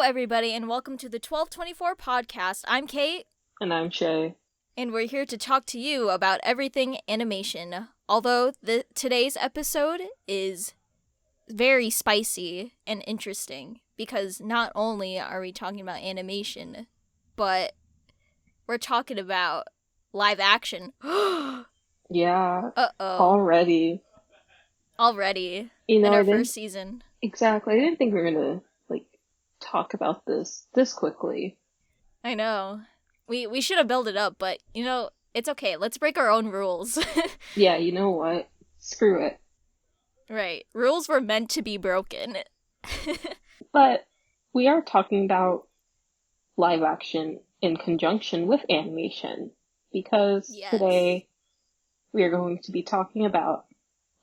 everybody, and welcome to the 1224 podcast. I'm Kate, And I'm Shay. and we're here to talk to you about everything animation. Although today's episode is very spicy and interesting, because not only are we talking about animation, but we're talking about live action. Yeah, Uh-oh. already. Already. You know, in I our didn't first season. exactly. I didn't think we were gonna talk about this quickly. I know. We should have built it up, but it's okay. Let's break our own rules. Yeah, you know what? Screw it. Right. Rules were meant to be broken. But we are talking about live action in conjunction with animation because Yes. today we are going to be talking about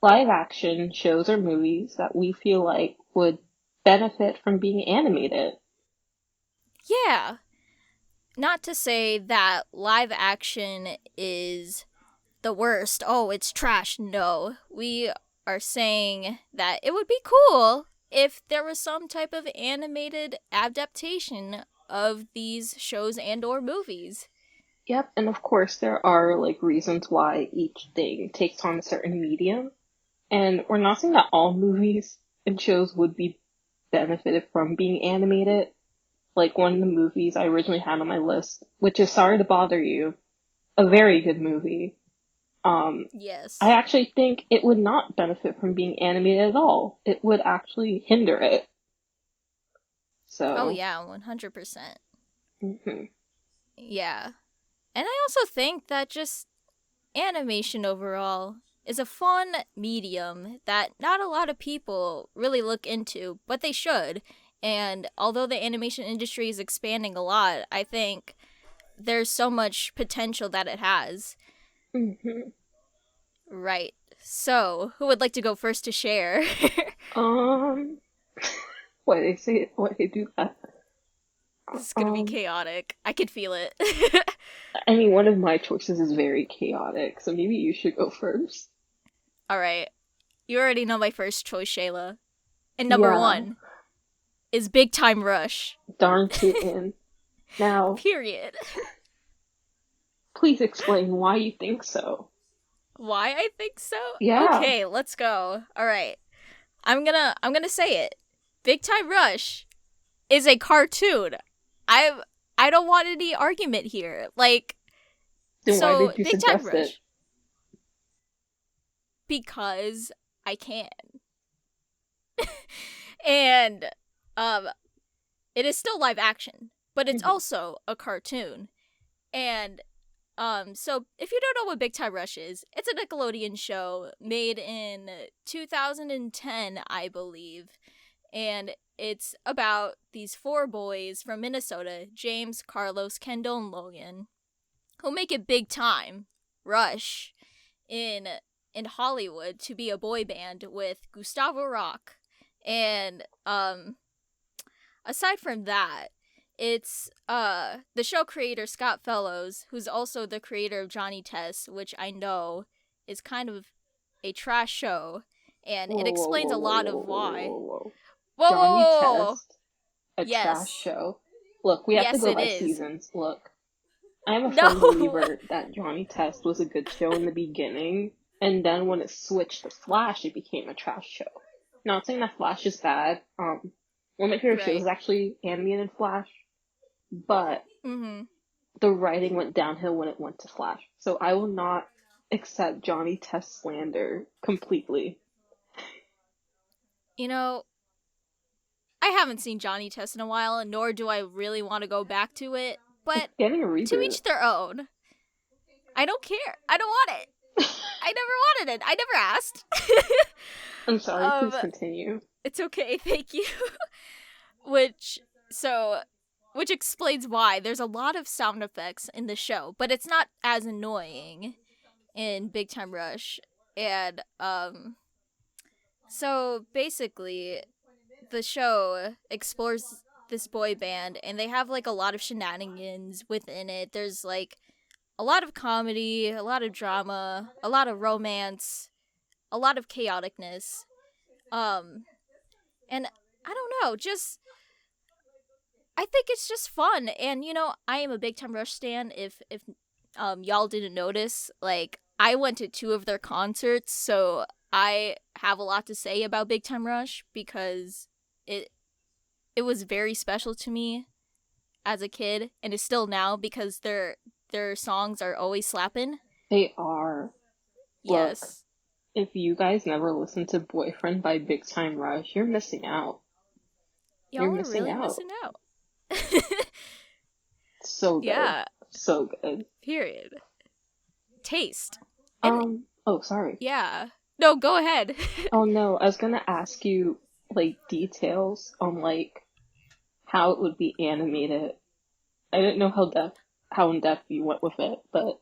live action shows or movies that we feel like would benefit from being animated. Yeah. Not to say that live action is the worst. Oh, it's trash. No. We are saying that it would be cool if there was some type of animated adaptation of these shows and or movies. Yep, and of course there are reasons why each thing takes on a certain medium. And we're not saying that all movies and shows would be benefited from being animated. Like one of the movies I originally had on my list, which is Sorry to Bother You, a very good movie. Yes. I actually think it would not benefit from being animated at all. It would actually hinder it. So. Oh yeah, 100%. Mm-hmm. Yeah. And I also think that just animation overall is a fun medium that not a lot of people really look into, but they should. And although the animation industry is expanding a lot, I think there's so much potential that it has. Mm-hmm. Right. So, who would like to go first to share? Why they do that? This is gonna be chaotic. I could feel it. I mean, one of my choices is very chaotic, so maybe you should go first. Alright. You already know my first choice, Shayla. And number one is Big Time Rush. Darn tootin'. Now, Period. please explain why you think so. Why I think so? Yeah. Okay, let's go. Alright. I'm gonna say it. Big Time Rush is a cartoon. I don't want any argument here. Then so why did you Big Time suggest Rush. it? Because I can. And it is still live action, but it's also a cartoon. And so if you don't know what Big Time Rush is, it's a Nickelodeon show made in 2010, I believe. And it's about these four boys from Minnesota, James, Carlos, Kendall, and Logan, who make it big time rush in Hollywood to be a boy band with Gustavo Rock. And aside from that, it's the show creator Scott Fellows, who's also the creator of Johnny Test, which I know is kind of a trash show, and it explains a lot of why. Whoa, Johnny Test, a yes. trash show. Look, we have yes, to go by is. seasons. Look, I'm a firm believer that Johnny Test was a good show in the beginning, and then when it switched to Flash, it became a trash show. Not saying that Flash is bad. One of my favorite shows is actually animated Flash, but the writing went downhill when it went to Flash. So I will not accept Johnny Test slander completely. You know, I haven't seen Johnny Test in a while, nor do I really want to go back to it, but to each their own. I don't care. I don't want it. I never wanted it. I never asked. I'm sorry, please continue. It's okay, thank you. Which explains why there's a lot of sound effects in the show, but it's not as annoying in Big Time Rush. And so basically the show explores this boy band, and they have a lot of shenanigans within it. There's a lot of comedy, a lot of drama, a lot of romance, a lot of chaoticness. And I don't know, just I think it's just fun, and I am a Big Time Rush stan. If y'all didn't notice, like I went to 2 of their concerts, so I have a lot to say about Big Time Rush because it it was very special to me as a kid, and is still now because their songs are always slapping. They are. Look, Yes, if you guys never listened to Boyfriend by Big Time Rush, you're missing out. You're y'all are missing really out. missing out. So good. Yeah, So good. period. Taste. And Oh, sorry. yeah. No, go ahead. Oh no, I was gonna ask you, like, details on, like, how it would be animated. I didn't know how in depth you went with it, but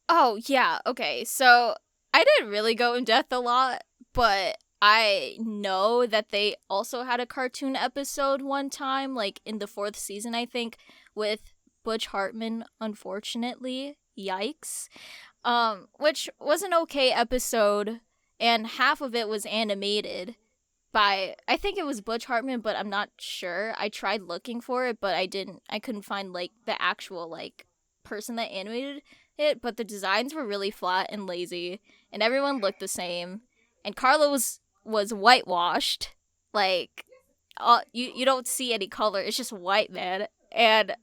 Oh, yeah. Okay. So I didn't really go in depth a lot, but I know that they also had a cartoon episode one time, like in the 4th season, I think, with Butch Hartman, unfortunately. Yikes. Which was an okay episode, and half of it was animated by, I think it was Butch Hartman, but I'm not sure. I tried looking for it, but I couldn't find like the actual like person that animated it, but the designs were really flat and lazy, and everyone looked the same. And Carlo was whitewashed. Like you don't see any color. It's just white, man. And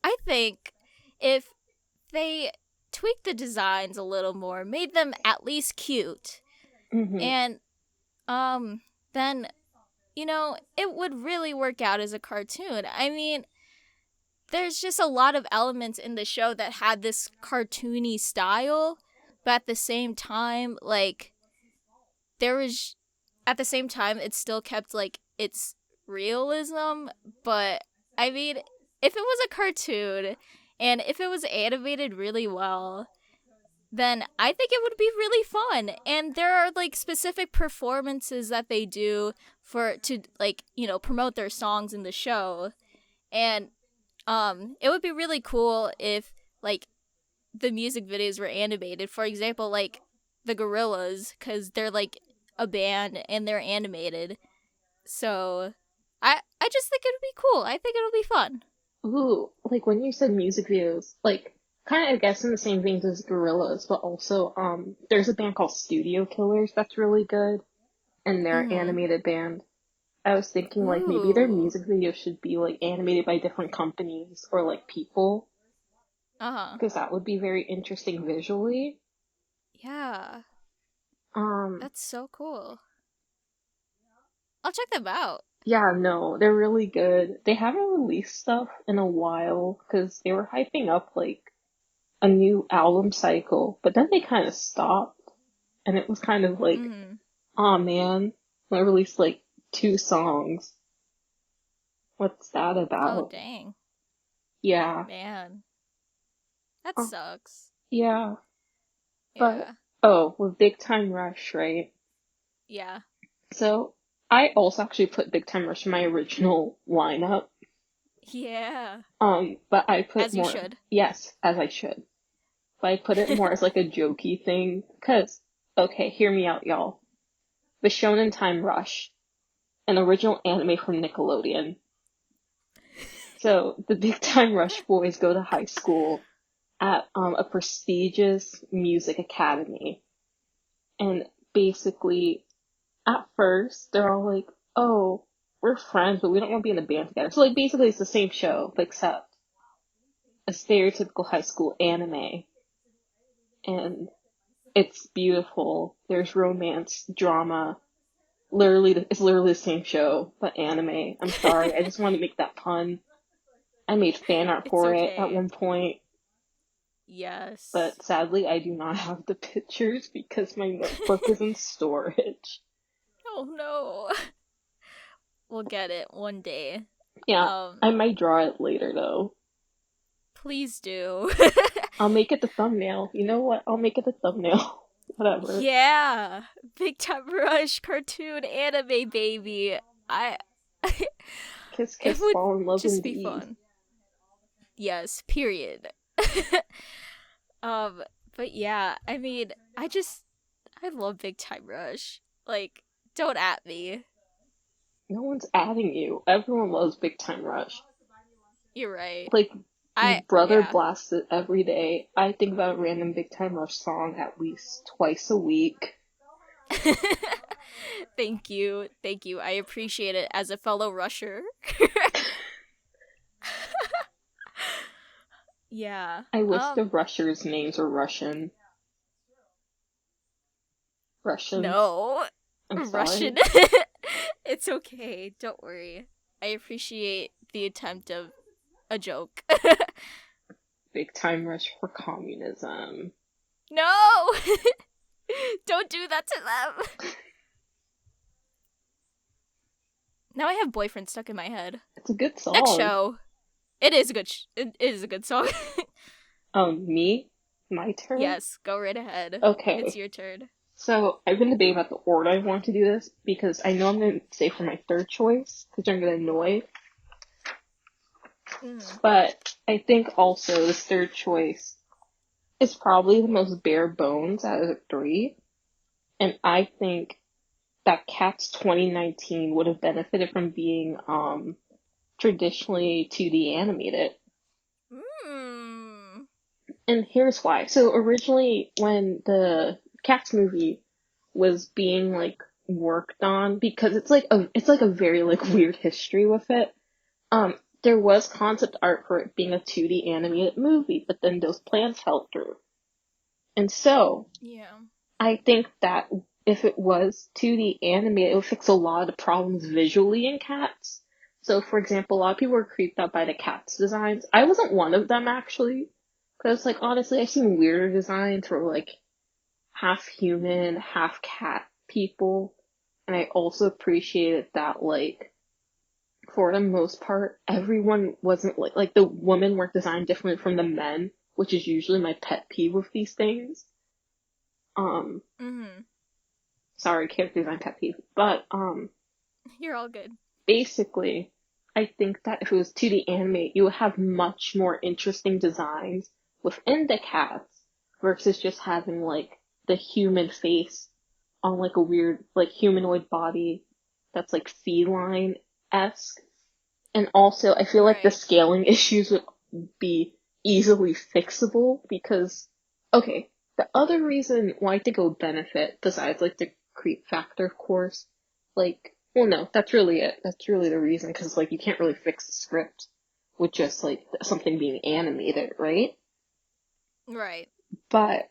I think if they tweaked the designs a little more, made them at least cute, mm-hmm. and then it would really work out as a cartoon. I mean, there's just a lot of elements in the show that had this cartoony style, but at the same time, like, there was, at the same time, it still kept, like, its realism, but, I mean, if it was a cartoon, and if it was animated really well, then I think it would be really fun. And there are like specific performances that they do to like, promote their songs in the show. And it would be really cool if like the music videos were animated. For example, like the Gorillas, cuz they're like a band and they're animated. So I just think it would be cool. I think it'll be fun. Ooh, like when you said music videos, like kind of I guess in the same veins as Gorillaz, but also there's a band called Studio Killers that's really good, and they're an Mhm. animated band. I was thinking like maybe their Ooh. music videos should be like animated by different companies or like people, Uh-huh. because that would be very interesting visually. Yeah. Um, That's so cool. I'll check them out. yeah, no, they're really good. They haven't released stuff in a while because they were hyping up like a new album cycle, but then they kind of stopped, and it was kind of like, Mhm. aw man, I released like 2 songs. What's that Oh, about? dang. Yeah, Man. That uh, sucks. yeah, but Yeah. oh, with Big Time Rush, right? Yeah. So I also actually put Big Time Rush in my original lineup. Yeah. But I put As you more, should. yes, as I should. But I put it more as like a jokey thing, cause, okay, hear me out, y'all. The Shonen Time Rush, an original anime from Nickelodeon. So the Big Time Rush boys go to high school at a prestigious music academy, and basically at first they're all like, "Oh, we're friends, but we don't want to be in a band together." So like basically it's the same show, except a stereotypical high school anime, and it's beautiful. There's romance, drama. It's literally the same show, but anime. I'm sorry, I just wanted to make that pun. I made fan art It's for it at okay. one point, Yes. but sadly I do not have the pictures because my notebook is in storage. Oh no. We'll get it one day. Yeah, Um, I might draw it later though. please do. I'll make it the thumbnail. You know what? I'll make it the thumbnail. Whatever. Yeah. Big Time Rush cartoon anime baby. I Kiss, it kiss, would fall in love just be indeed. fun. Yes, period. um, but yeah, I mean, I love Big Time Rush. Like, don't at me. No one's adding you. Everyone loves Big Time Rush. You're right. Like, brother Yeah. blasts it every day. I think about a random Big Time Rush song at least twice a week. Thank you. Thank you. I appreciate it as a fellow rusher. Yeah. I wish the rushers' names were Russian. Russians. No. I'm Russian. sorry. It's okay. Don't worry. I appreciate the attempt of a joke. Big Time Rush for communism. No! Don't do that to them. Now I have Boyfriend stuck in my head. It's a good song. Next show. It is a good it is a good song. Me? My turn? Yes, go right ahead. Okay. It's your turn. So, I've been debating about the order I want to do this, because I know I'm going to say for my third choice, because I'm going to annoy. But I think also this third choice is probably the most bare bones out of the three. And I think that Cats 2019 would have benefited from being traditionally 2D animated. And here's why. So originally when the Cats movie was being like worked on, because it's like a very like weird history with it, there was concept art for it being a 2D animated movie, but then those plans fell through. And so Yeah. I think that if it was 2D animated, it would fix a lot of the problems visually in Cats. So, for example, a lot of people were creeped out by the Cats designs. I wasn't one of them, actually. Because, like, honestly, I've seen weirder designs for, like, half human, half cat people. And I also appreciated that, like, for the most part, everyone wasn't, like, the women weren't designed differently from the men, which is usually my pet peeve with these things. Sorry, character design pet peeve. But, You're all good. basically, I think that if it was 2D anime, you would have much more interesting designs within the cats versus just having, like, the human face on, like, a weird, like, humanoid body that's, like, feline-esque. And also, I feel like the scaling issues would be easily fixable because, okay, the other reason why I think it would benefit, besides, like, the creep factor, of course, like, well, no, that's really it. That's really the reason, because, like, you can't really fix the script with just, like, something being animated, right? Right. But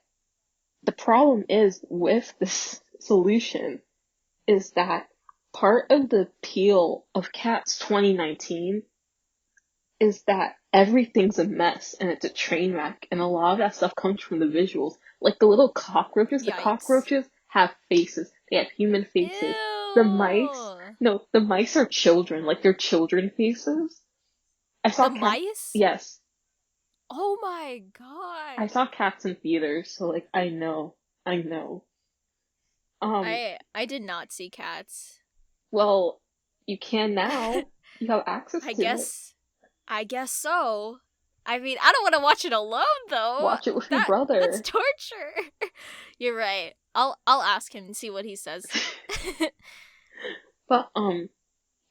the problem is with this solution is that part of the appeal of Cats 2019 is that everything's a mess and it's a train wreck, and a lot of that stuff comes from the visuals. Like the little cockroaches, Yikes. The cockroaches have faces. They have human faces. Ew. The mice are children, like they're children faces. The mice? Yes. Oh my god. I saw Cats in theaters, so like I know. I did not see Cats. Well, you can now. You have access to it. I guess so. I mean, I don't want to watch it alone though. Watch it with your brother. That's torture. You're right. I'll ask him and see what he says. But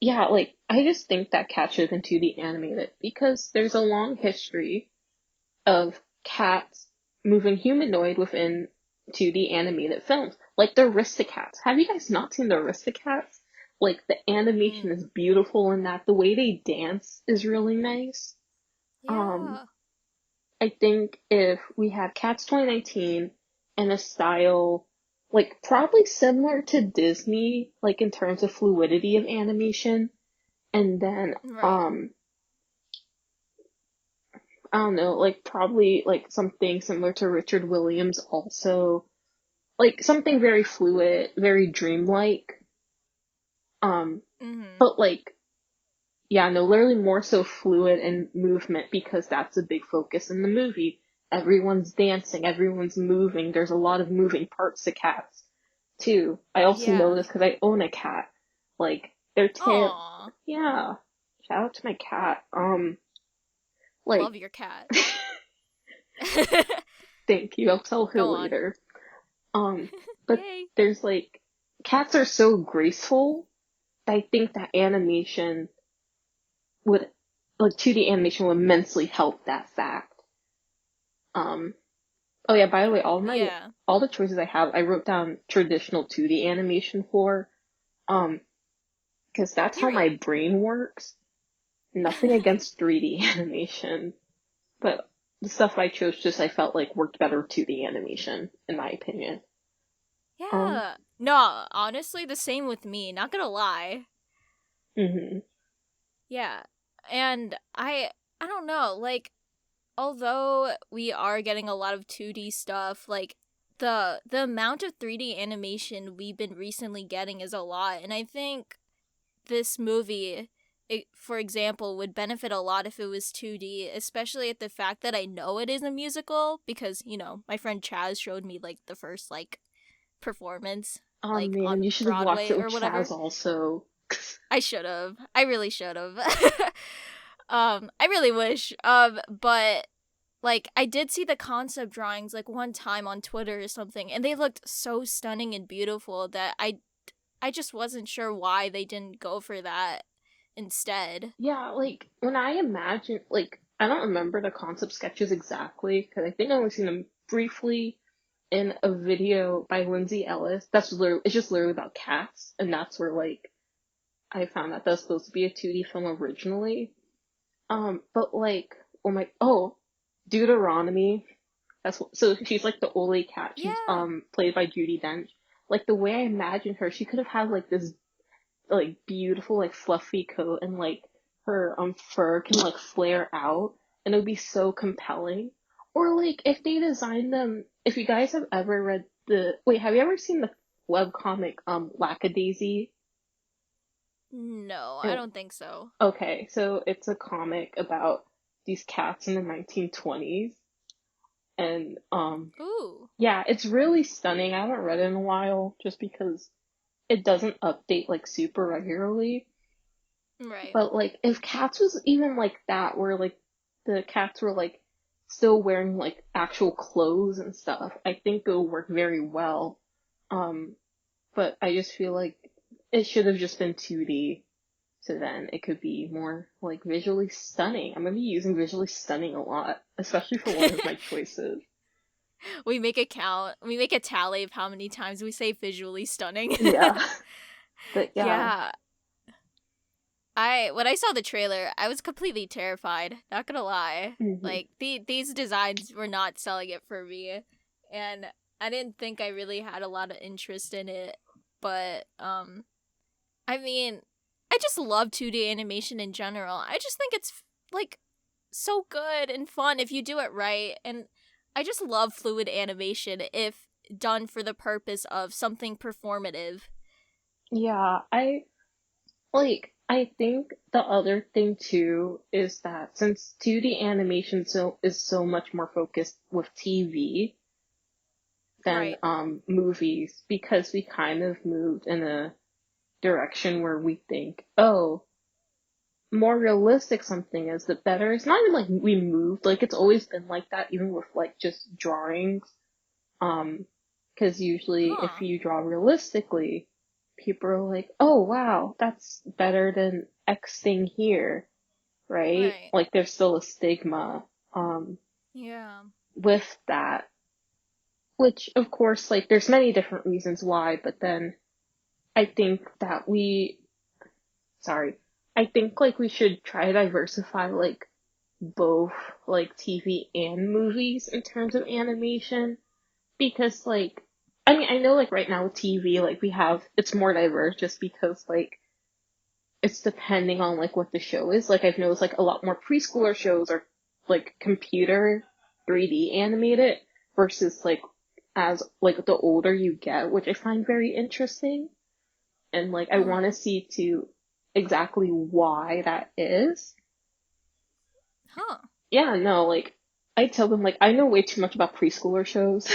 yeah, like I just think that Cats should have been 2D animated because there's a long history of cats moving humanoid within 2D animated films, like the Aristocats. Have you guys not seen the Aristocats? Like the animation is beautiful in that. The way they dance is really nice. Yeah. I think if we had Cats 2019 and a style like probably similar to Disney, like in terms of fluidity of animation, and then I don't know, like probably like something similar to Richard Williams also. Like something very fluid, very dreamlike. But like, yeah, no, literally more so fluid and movement because that's a big focus in the movie. Everyone's dancing, everyone's moving. There's a lot of moving parts to cats, too. I also know this because I own a cat. Like, their tail. Aww. Yeah. Shout out to my cat. Like. Love your cat. Thank you. I'll tell her later. But Yay. there's like, cats are so graceful I think that animation would, like 2D animation would immensely help that fact. Um, oh yeah, by the way, Yeah. all the choices I have, I wrote down traditional 2D animation for, um, because that's how my Period. brain works. Nothing against 3D animation, but the stuff I chose just I felt like worked better with 2D animation, in my opinion. Um, Yeah. No, honestly, the same with me. Not gonna lie. hmm Yeah. And I don't know, like although we are getting a lot of 2D stuff, like the amount of 3D animation we've been recently getting is a lot, and I think this movie for example would benefit a lot if it was 2D, especially at the fact that I know it is a musical because, my friend Chaz showed me like the first like performance oh like man, on you should have watched Broadway it with or whatever. Chaz also. I should have. I really should have. I really wish. But like I did see the concept drawings like one time on Twitter or something, and they looked so stunning and beautiful that I just wasn't sure why they didn't go for that instead. Yeah, like when I imagine, like I don't remember the concept sketches exactly because I think I only seen them briefly in a video by Lindsay Ellis. It's just literally about cats, and that's where like I found out that was supposed to be a 2D film originally. But like, Deuteronomy. So she's like the Ole cat. She's Yeah. played by Judi Dench. Like the way I imagined her, she could have had like this like beautiful like fluffy coat and like her fur can like flare out and it would be so compelling. Or like if they designed them, if you guys have ever read have you ever seen the webcomic Lackadaisy? No, I It, don't think so. okay, so it's a comic about these cats in the 1920s and Ooh. yeah, it's really stunning. I haven't read it in a while just because it doesn't update like super regularly. Right. But like if cats was even like that where like the cats were like still wearing like actual clothes and stuff, I think it would work very well. Um but I just feel like it should have just been 2D so then it could be more like visually stunning. I'm gonna be using visually stunning a lot, especially for one of my choices. We make a count. We make a tally of how many times we say visually stunning. Yeah. But yeah. Yeah. When I saw the trailer, I was completely terrified. Not gonna lie, hmm like these designs were not selling it for me, and I didn't think I really had a lot of interest in it. But I mean, I just love 2D animation in general. I just think it's like so good and fun if you do it right, and I just love fluid animation if done for the purpose of something performative. Yeah, I think the other thing too is that since 2D animation is so much more focused with TV than Right. movies because we kind of moved in a direction where we think, oh, more realistic something is, the better. It's not even like we moved, like it's always been like that, even with like just drawings. Um, because usually if Huh. you draw realistically, people are like, oh wow, that's better than X thing here, right? Right. Like there's still a stigma, Yeah. with that, which of course, like there's many different reasons why, but then I think that sorry, I think like we should try to diversify like both like TV and movies in terms of animation because like I mean I know like right now with TV like it's more diverse just because like it's depending on like what the show is. Like I've noticed like a lot more preschooler shows are like computer 3D animated versus like as like the older you get, which I find very interesting. And like I want to Mhm. see to exactly why that is. Huh. Yeah, no, like I tell them like I know way too much about preschooler shows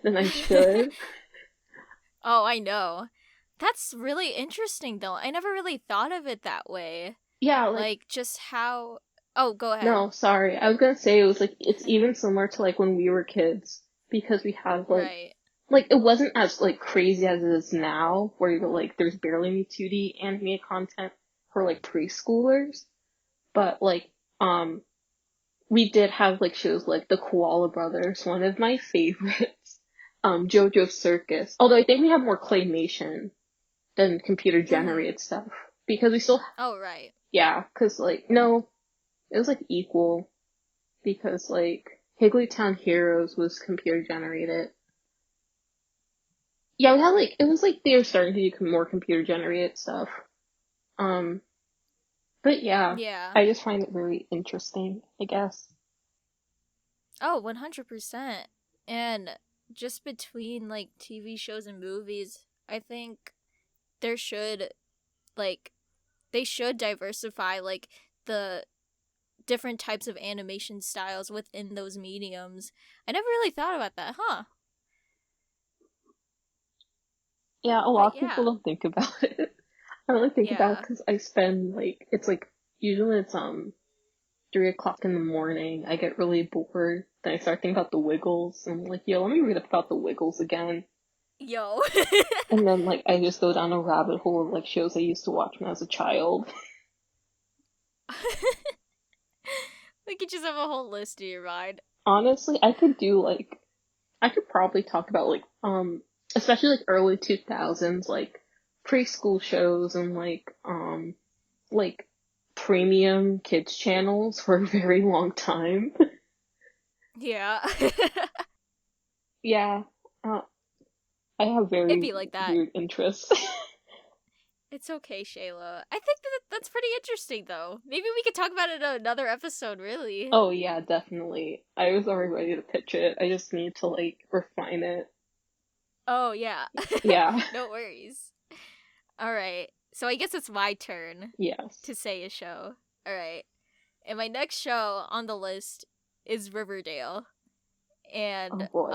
than I should. Oh, I know. That's really interesting though. I never really thought of it that way. Yeah, like Like just how Oh, go ahead. no, sorry. I was gonna say it was like it's even similar to like when we were kids because we have like Right. like it wasn't as like crazy as it is now, where you're like there's barely any 2D animated content for like preschoolers, but like we did have like shows like the Koala Brothers, one of my favorites, JoJo's Circus. Although I think we have more claymation than computer Mm-hmm. generated stuff because we still Oh, right. yeah, because like no, it was like equal because like Higglytown Heroes was computer generated. Yeah, we had like it was like they were starting to do more computer generated stuff. Um, but yeah, Yeah. I just find it very interesting, I guess. Oh, 100%. And just between like TV shows and movies, I think there should like they should diversify like the different types of animation styles within those mediums. I never really thought about that, huh? Yeah, a But lot of people yeah. don't think about it. I don't really think about it Yeah. because I spend like it's like usually it's 3 o'clock in the morning. I get really bored. Then I start thinking about the Wiggles and I'm like, yo, let me read up about the Wiggles again. Yo. And then like I just go down a rabbit hole of like shows I used to watch when I was a child. We could just have a whole list in your mind. Honestly, I could probably talk about like especially like early 2000s like preschool shows and like premium kids channels for a very long time. Yeah. Yeah, uh, I have It'd very be like that. weird interests. It's okay, Shayla. I think that's pretty interesting, though. Maybe we could talk about it in another episode, really. Oh yeah, definitely. I was already ready to pitch it. I just need to like refine it. Oh, yeah. Yeah. No worries. All right. So I guess it's my turn Yes. to say a show. All right. And my next show on the list is Riverdale. Oh And boy.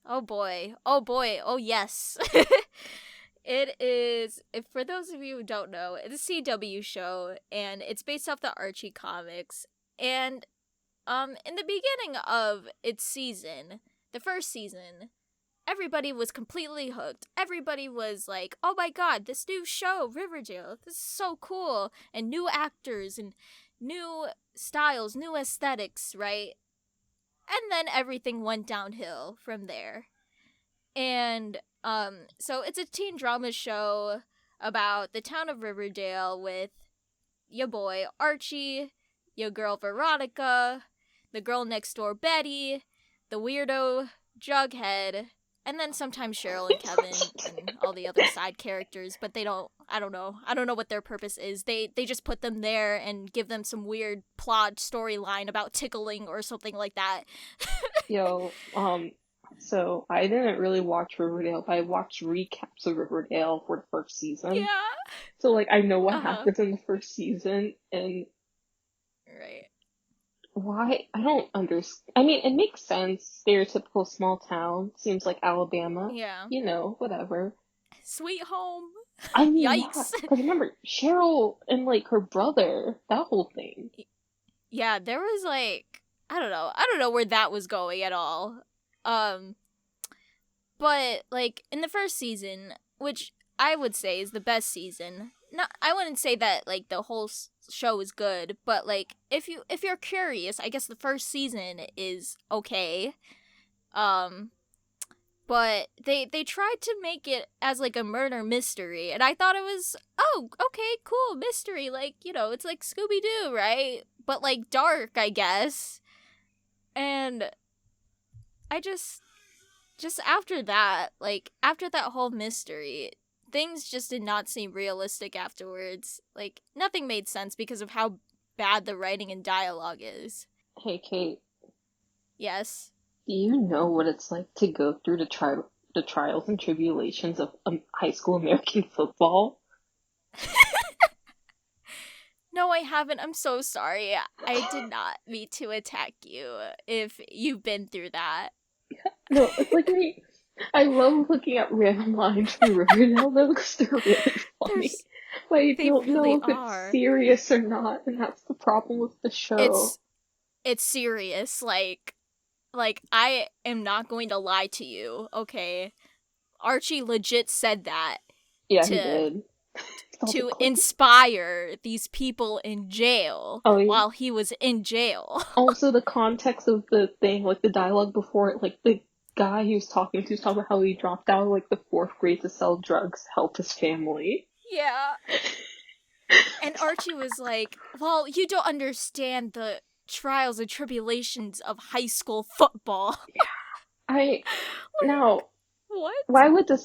oh boy. Oh boy. Oh yes. It is, if for those of you who don't know, it's a CW show and it's based off the Archie comics. And in the beginning of its season, the first season, everybody was completely hooked. Everybody was like, "Oh my god, this new show, Riverdale. This is so cool." And new actors and new styles, new aesthetics, right? And then everything went downhill from there. And so it's a teen drama show about the town of Riverdale with your boy Archie, your girl Veronica, the girl next door Betty, the weirdo Jughead, and then sometimes Cheryl and Kevin and all the other side characters, but they don't I don't know. I don't know what their purpose is. They just put them there and give them some weird plot storyline about tickling or something like that. Yo, so I didn't really watch Riverdale, but I watched recaps of Riverdale for the first season. Yeah. So like I know what Uh-huh. happens in the first season and Right. why I don't understand. I mean, it makes sense. Stereotypical small town seems like Alabama. Yeah. You know, whatever. Sweet home. I mean, yeah, Yikes. because remember Cheryl and like her brother, that whole thing. Yeah, there was like I don't know where that was going at all. Um but like in the first season, which I would say is the best season. Not I wouldn't say that like the whole show is good, but like if you're curious, I guess the first season is okay. Um but they tried to make it as like a murder mystery and I thought it was oh okay cool mystery like you know it's like Scooby-Doo right but like dark I guess and I just after that like after that whole mystery things just did not seem realistic afterwards like nothing made sense because of how bad the writing and dialogue is. Hey, Kate, Yes. do you know what it's like to go through the trials and tribulations of high school American football? No, I haven't. I'm so sorry. I did not mean to attack you if you've been through that. No, it's like me. I love looking at random lines from Riverdale though because they're really funny. There's But I they don't know really if it's are. serious or not, and that's the problem with the show. It's serious. Like like, I am not going to lie to you, okay? Archie legit said that Yeah, he to did. Saw the to clip. inspire these people in jail Oh, yeah. while he was in jail. Also, the context of the thing, like the dialogue before it, like the guy he was talking about how he dropped out of like the fourth grade to sell drugs to help his family. Yeah. And Archie was like, well, you don't understand the trials and tribulations of high school football. I now What?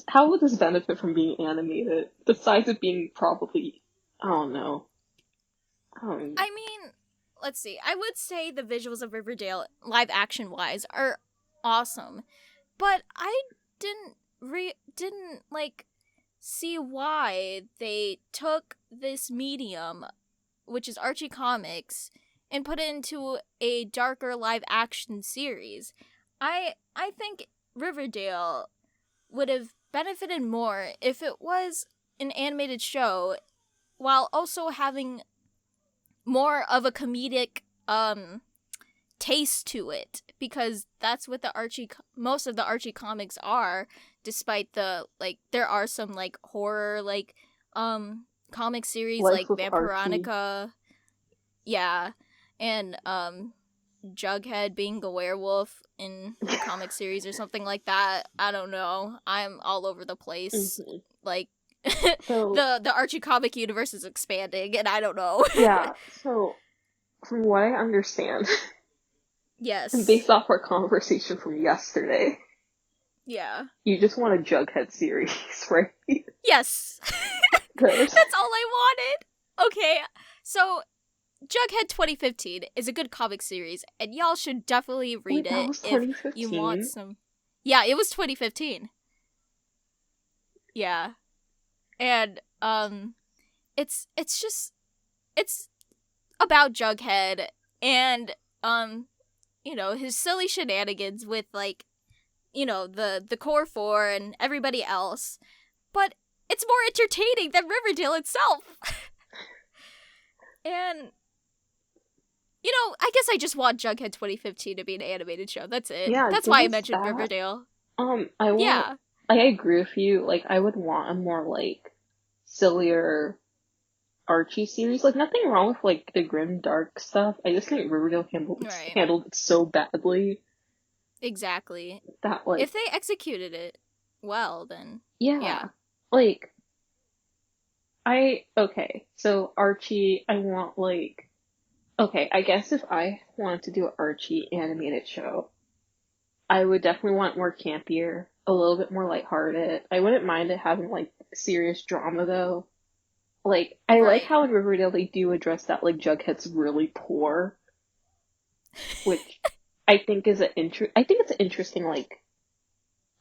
how would this benefit from being animated? Besides it being probably, I don't know. I don't know. I mean, let's see. I would say the visuals of Riverdale, live action wise, are awesome, but I didn't like see why they took this medium, which is Archie Comics, and put it into a darker live action series. I think Riverdale would have benefited more if it was an animated show while also having more of a comedic taste to it, because that's what most of the Archie comics are, despite the like there are some like horror like comic series Life like with Archie. Vampironica, yeah, and Jughead being a werewolf in the comic series or something like that. I don't know. I'm all over the place. Hmm. Like So the Archie comic universe is expanding, and I don't know. yeah, so from what I understand, and Yes. based off our conversation from yesterday, Yeah. you just want a Jughead series, right? Yes. Good. That's all I wanted. Okay. So Jughead 2015 is a good comic series, and y'all should definitely read Wait, that it was if you want 2015? some. Yeah, it was 2015. Yeah. And it's about Jughead and his silly shenanigans with like the core four and everybody else, but it's more entertaining than Riverdale itself. And I guess I just want Jughead 2015 to be an animated show. That's it. Yeah, That's give why I us mentioned that. Riverdale. I want, Yeah. I agree with you. Like, I would want a more, like, sillier Archie series. Like, nothing wrong with, like, the grim, dark stuff. I just think Riverdale Right. handled it so badly Exactly. that, like, If they executed it well, then yeah. yeah. Like, okay, so Archie, I want, like, okay, I guess if I wanted to do an Archie animated show, I would definitely want more campier, a little bit more lighthearted. I wouldn't mind it having like serious drama though. Like I like Right. how in Riverdale they do address that like Jughead's really poor, which I think is I think it's an interesting like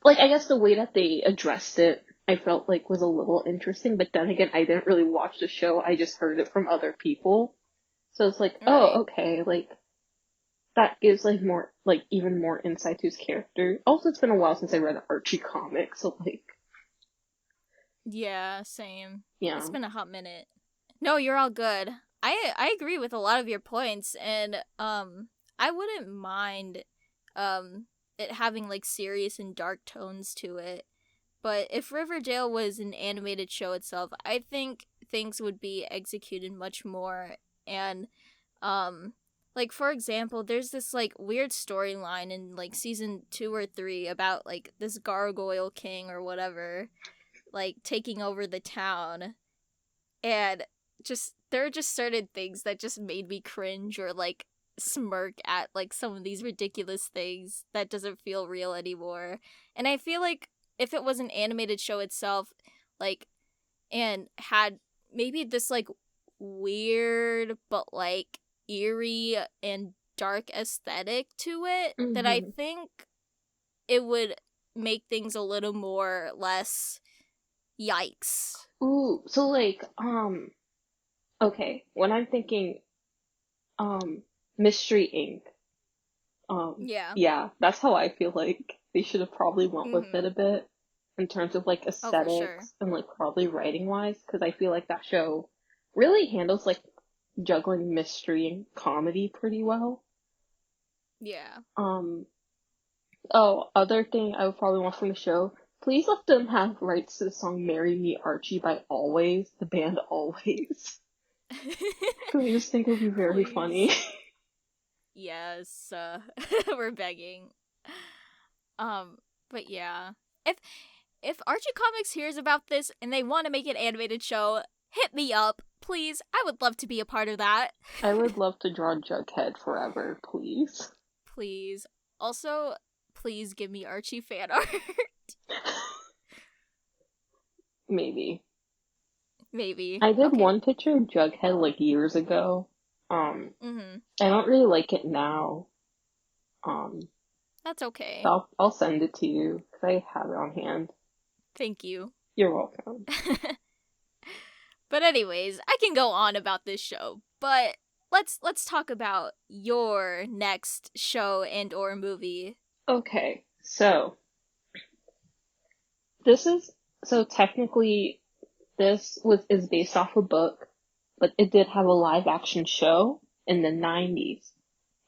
I guess the way that they addressed it I felt like was a little interesting, but then again I didn't really watch the show. I just heard it from other people. So it's like, Right. oh, okay, like that gives like more like even more insight to his character. Also, it's been a while since I read an Archie comic, so like Yeah, same. yeah. It's been a hot minute. No, you're all good. I agree with a lot of your points, and I wouldn't mind it having like serious and dark tones to it. But if Riverdale was an animated show itself, I think things would be executed much more. And like for example, there's this like weird storyline in like season 2 or 3 about like this gargoyle king or whatever like taking over the town, and just there are just certain things that just made me cringe or like smirk at like some of these ridiculous things that doesn't feel real anymore. And I feel like if it was an animated show itself, like, and had maybe this like weird but like eerie and dark aesthetic to it, that I Hmm. think it would make things a little more less yikes. Ooh, so like okay, when I'm thinking um Mystery Inc. Yeah. Yeah, that's how I feel like they should have probably went with it Mhm. a bit in terms of like Oh, for sure. aesthetics and like probably writing wise, because I feel like that show really handles like juggling mystery and comedy pretty well. Yeah. Um, Oh, other thing I would probably want from the show, please let them have rights to the song Marry Me Archie by Always, the band Always. Because I just think it would be very funny. Please. Yes, we're begging. Um, but yeah. If if Archie Comics hears about this and they want to make an animated show, hit me up, please. I would love to be a part of that. I would love to draw Jughead forever, please. Please. Also, please give me Archie fan art. Maybe. Maybe. I did Okay. one picture of Jughead like years ago. Mhm. I don't really like it now. Um, That's okay. I'll send it to you because I have it on hand. Thank you. You're welcome. But anyways, I can go on about this show, but let's talk about your next show and or movie. Okay, so this is so technically this was is based off a book, but it did have a live action show in the 90s,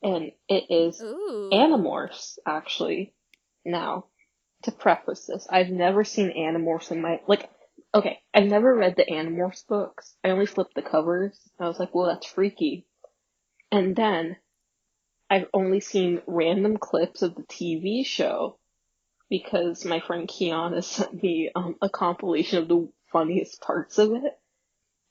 and it is Ooh. Animorphs actually. Now, to preface this, I've never seen Animorphs in my like. Okay, I've never read the Animorphs books. I only flipped the covers. I was like, well, that's freaky. And then I've only seen random clips of the TV show because my friend Kiana sent me a compilation of the funniest parts of it.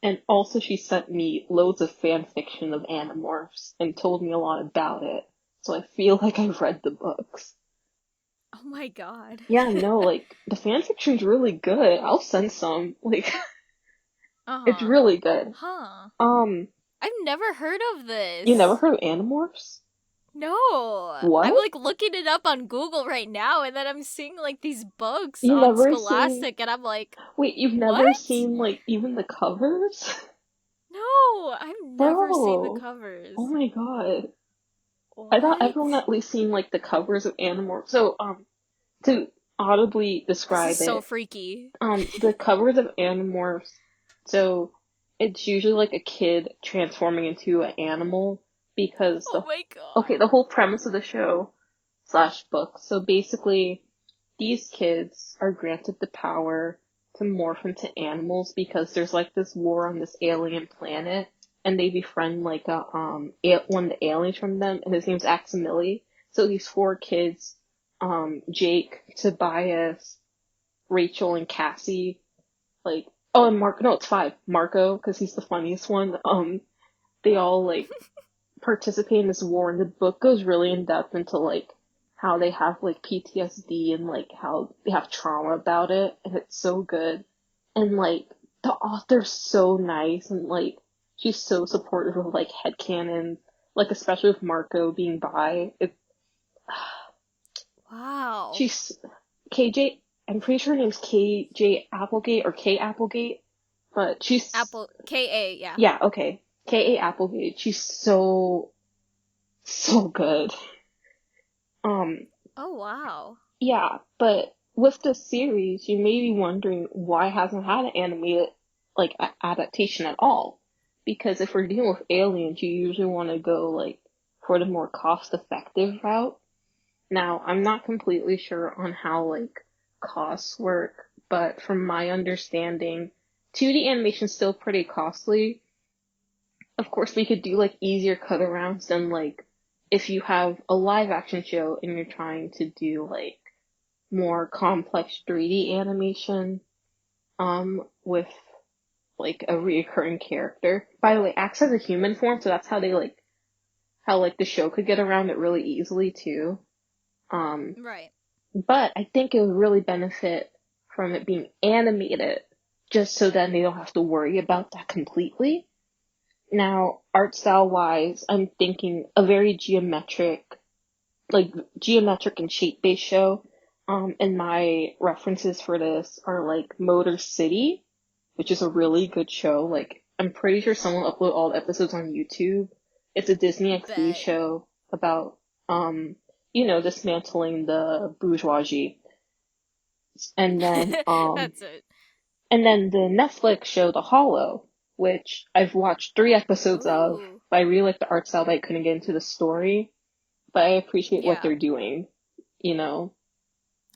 And also she sent me loads of fan fiction of Animorphs and told me a lot about it. So I feel like I've read the books. Oh my god. Yeah, no, like the fan fiction's really good. I'll send some. Like it's Uh-huh. really good. Huh. Um, I've never heard of you never this. heard of Animorphs? No. I'm What? like looking it up on Google right now and then I'm seeing like these books You on never seen Scholastic and I'm like, Wait, you've never "What?" seen like even the covers? No, I've never seen the Bro. Oh covers. my god. I thought everyone What? at least seen like the covers of Animorphs. So, to audibly This is describe so it, freaky. the covers of Animorphs, so it's usually like a kid transforming into an animal because Oh my god. the whole premise of the show slash book. So basically, these kids are granted the power to morph into animals because there's like this war on this alien planet, and they befriend like one of the aliens from them, and his name's Aximili. So these four kids, Jake, Tobias, Rachel, and Cassie, like oh, and Mark, no, it's five, Marco, because he's the funniest one. They all like participate in this war, and the book goes really in depth into like how they have like PTSD and like how they have trauma about it, and it's so good. And like the author's so nice, and like she's so supportive of like headcanon, like especially with Marco being bi. Wow. She's KJ. I'm pretty sure her name's KJ Applegate or K Applegate, but she's Apple KA, yeah. yeah, okay, KA Applegate. She's so good. Um, Oh wow. yeah, but with this series, you may be wondering why it hasn't had an animated like adaptation at all. Because if we're dealing with aliens, you usually want to go like for the more cost-effective route. Now, I'm not completely sure on how like costs work, but from my understanding, 2D animation is still pretty costly. Of course, we could do like easier cut arounds than like if you have a live action show and you're trying to do like more complex 3D animation with like a reoccurring character. By the way, Axe has a human form, so that's how they like how like the show could get around it really easily too. Um Right. but I think it would really benefit from it being animated just so then they don't have to worry about that completely. Now, art style wise, I'm thinking a very geometric and shape based show. And my references for this are like Motor City, which is a really good show. Like, I'm pretty sure someone uploaded all the episodes on YouTube. It's a Disney XD Bet. show about, dismantling the bourgeoisie. And then, That's it. the Netflix show The Hollow, which I've watched 3 episodes of, Ooh. but I really like the art style, but I couldn't get into the story. But I appreciate what Yeah. they're doing. you know?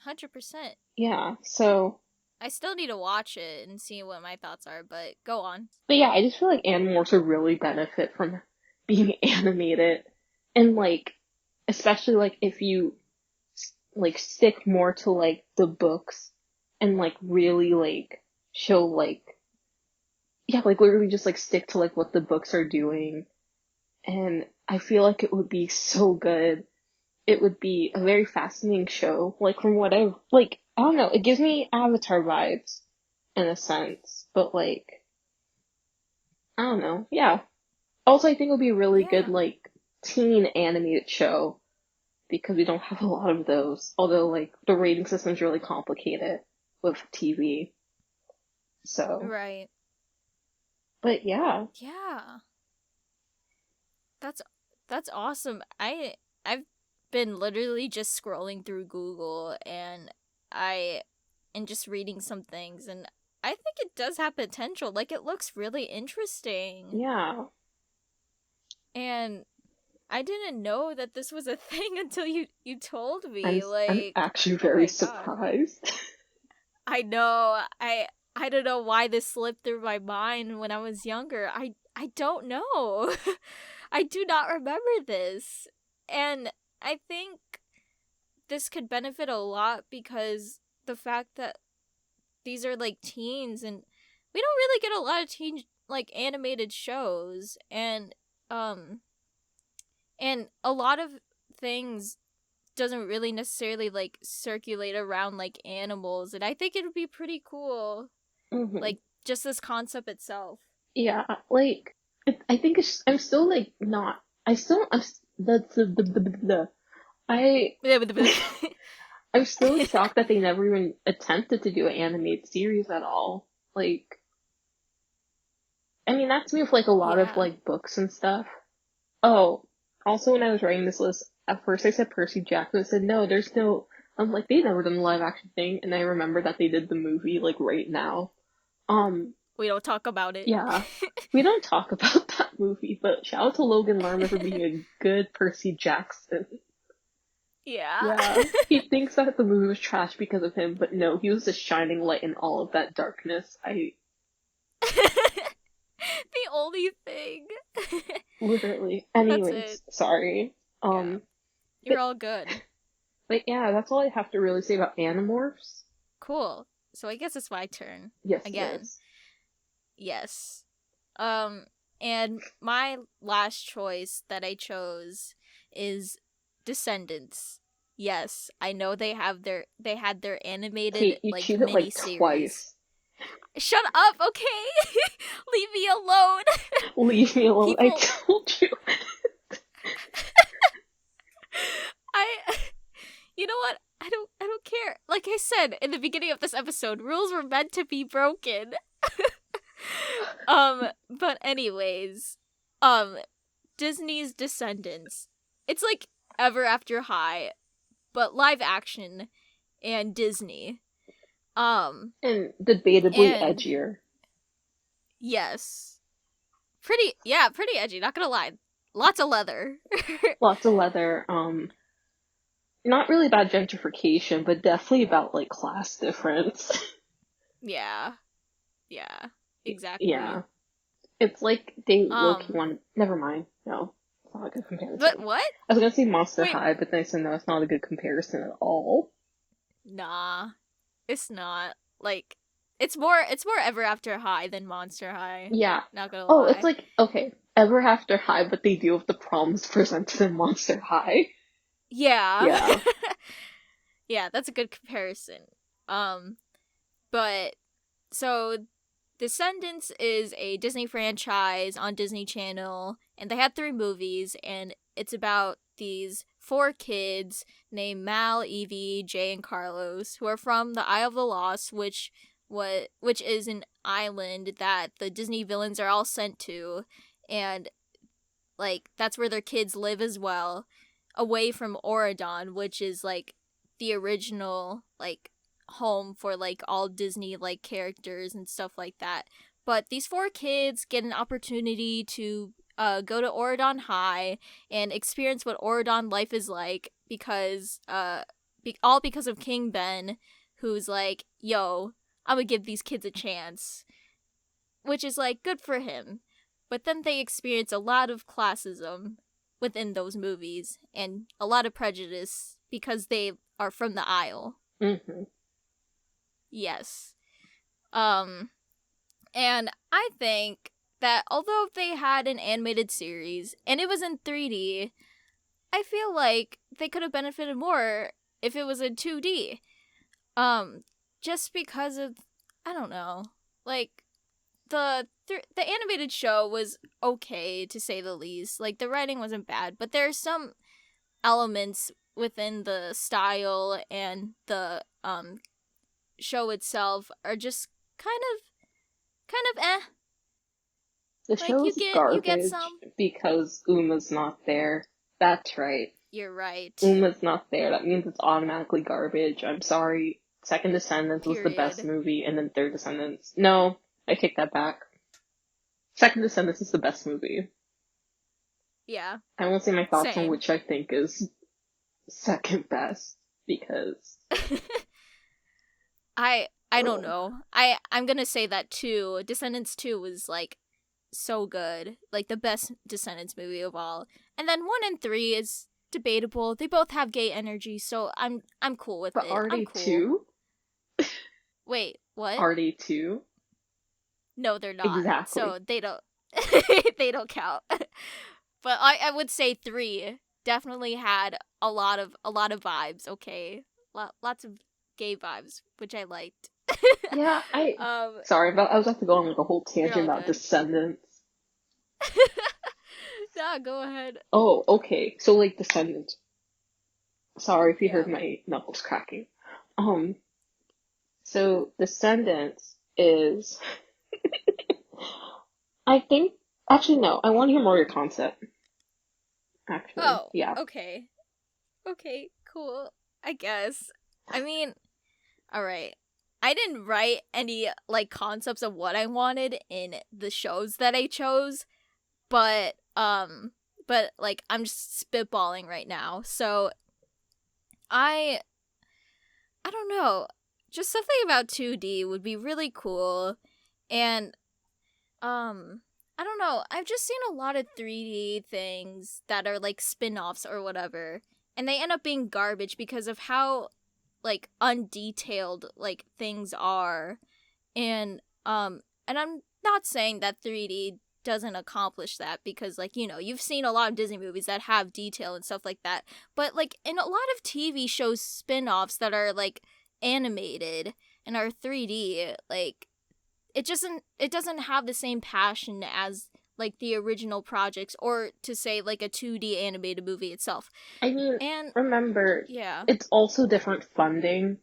100%. Yeah, so... I still need to watch it and see what my thoughts are, but go on. But yeah, I just feel like Animorphs would really benefit from being animated. And, like, especially, like, if you, like, stick more to, like, the books and, like, really, like, show, like, yeah, like, literally just, like, stick to, like, what the books are doing. And I feel like it would be so good. It would be a very fascinating show. Like, from what I've, like, I don't know, it gives me Avatar vibes, in a sense. But, like, I don't know, yeah. Also, I think it would be a really good, Yeah. like, teen animated show, because we don't have a lot of those. Although, like, the rating system's really complicated with TV. So, Right. but yeah. Yeah. That's awesome. I've been literally just scrolling through Google and just reading some things, and I think it does have potential. Like, it looks really interesting. Yeah. And I didn't know that this was a thing until you told me. I'm Like, actually oh very my god. surprised. I know. I don't know why this slipped through my mind when I was younger. I don't know. I do not remember this. And I think this could benefit a lot because the fact that these are like teens, and we don't really get a lot of teen like animated shows, um and a lot of things doesn't really necessarily like circulate around like animals, and I think it would be pretty cool, hmm like just this concept itself. Yeah, like, I think I'm still, like, not, I still, I, I'm still shocked that they never even attempted to do an animated series at all. Like, I mean, that's me with, like, a lot of, Yeah. like, books and stuff. Oh, also when I was writing this list, at first I said Percy Jackson. I said, no, there's no, I'm like, they never done the live action thing, and I remember that they did the movie, like, right now. We don't talk about it. Yeah. We don't talk about that movie, but shout out to Logan Lerman for being a good Percy Jackson. Yeah. Yeah. He thinks that the movie was trash because of him, but no, he was the shining light in all of that darkness. The only thing. Literally. That's Anyways, it. sorry. Yeah. But, You're all good. but yeah, that's all I have to really say about Animorphs. Cool. So I guess it's my turn. Yes, it Again. is. Yes. And my last choice that I chose is Descendants. Yes, I know they had their animated Kate, you like cheated like mini series. twice. Shut up, okay? Leave me alone. Leave me alone. I told you. You know what? I don't care. Like I said in the beginning of this episode, rules were meant to be broken. But anyways, Disney's Descendants. It's like Ever After High, but live action and Disney. And debatably edgier. Yes. Pretty edgy, not gonna lie. Lots of leather. Lots of leather, not really about gentrification, but definitely about, like, class difference. Yeah. Exactly. Yeah. It's like they low-key want. Never mind. No. It's not a good comparison. But what? I was gonna say Monster High, but then I said no, it's not a good comparison at all. Nah. It's not. Like, it's more Ever After High than Monster High. Yeah. Not gonna lie. Oh, it's like, okay, Ever After High, but they deal with the problems presented in Monster High. Yeah. Yeah. Yeah, that's a good comparison. But so Descendants is a Disney franchise on Disney Channel, and they had 3 movies, and it's about these 4 kids named Mal, Evie, Jay, and Carlos, who are from the Isle of the Lost, which is an island that the Disney villains are all sent to, and like that's where their kids live as well, away from Auradon, which is like the original like home for like all Disney like characters and stuff like that. But these 4 kids get an opportunity to go to Auradon High and experience what Auradon life is like because all because of King Ben, who's like, yo, I'm gonna give these kids a chance, which is like good for him. But then they experience a lot of classism within those movies and a lot of prejudice because they are from the Isle. Mm-hmm. Yes. And I think that although they had an animated series and it was in 3D, I feel like they could have benefited more if it was in 2D. Just because of, I don't know, like the animated show was okay to say the least. Like the writing wasn't bad, but there are some elements within the style and the show itself are just kind of eh. The Like show's you garbage get some. because Uma's not there. That's right. You're right. Uma's not there. That means it's automatically garbage. I'm sorry. Second Descendants was the best Period. movie, and then Third Descendants. No, I take that back. Second Descendants is the best movie. Yeah. I won't say my thoughts on Same. which I think is second best, because I don't know. I'm gonna say that too. Descendants 2 was like so good, like the best Descendants movie of all. And then 1 and 3 is debatable. They both have gay energy, so I'm cool with but it. are I'm they cool. two? Wait, what? Are they two? No, they're not. Exactly. So they don't they don't count. But I would say 3 definitely had a lot of vibes, okay? Lots of gay vibes, which I liked. Yeah, sorry, but I was about to go on like a whole You're tangent all about good. Descendants. Yeah, go ahead. Oh, okay. So like Descendants. Sorry if you Yeah. heard my knuckles cracking. So Descendants is I think actually no, I want to hear more of your concept. Actually. Oh, Yeah. okay. Okay, cool. I guess. I mean, alright. I didn't write any, like, concepts of what I wanted in the shows that I chose, but, like, I'm just spitballing right now. So, I don't know. Just something about 2D would be really cool, and, I don't know. I've just seen a lot of 3D things that are like spin-offs or whatever, and they end up being garbage because of how like undetailed like things are. And I'm not saying that 3D doesn't accomplish that because like, you know, you've seen a lot of Disney movies that have detail and stuff like that. But like in a lot of TV shows spin-offs that are like animated and are 3D, like it doesn't have the same passion as like the original projects, or to say like a 2D animated movie itself. I mean, And remember, yeah. it's also different funding.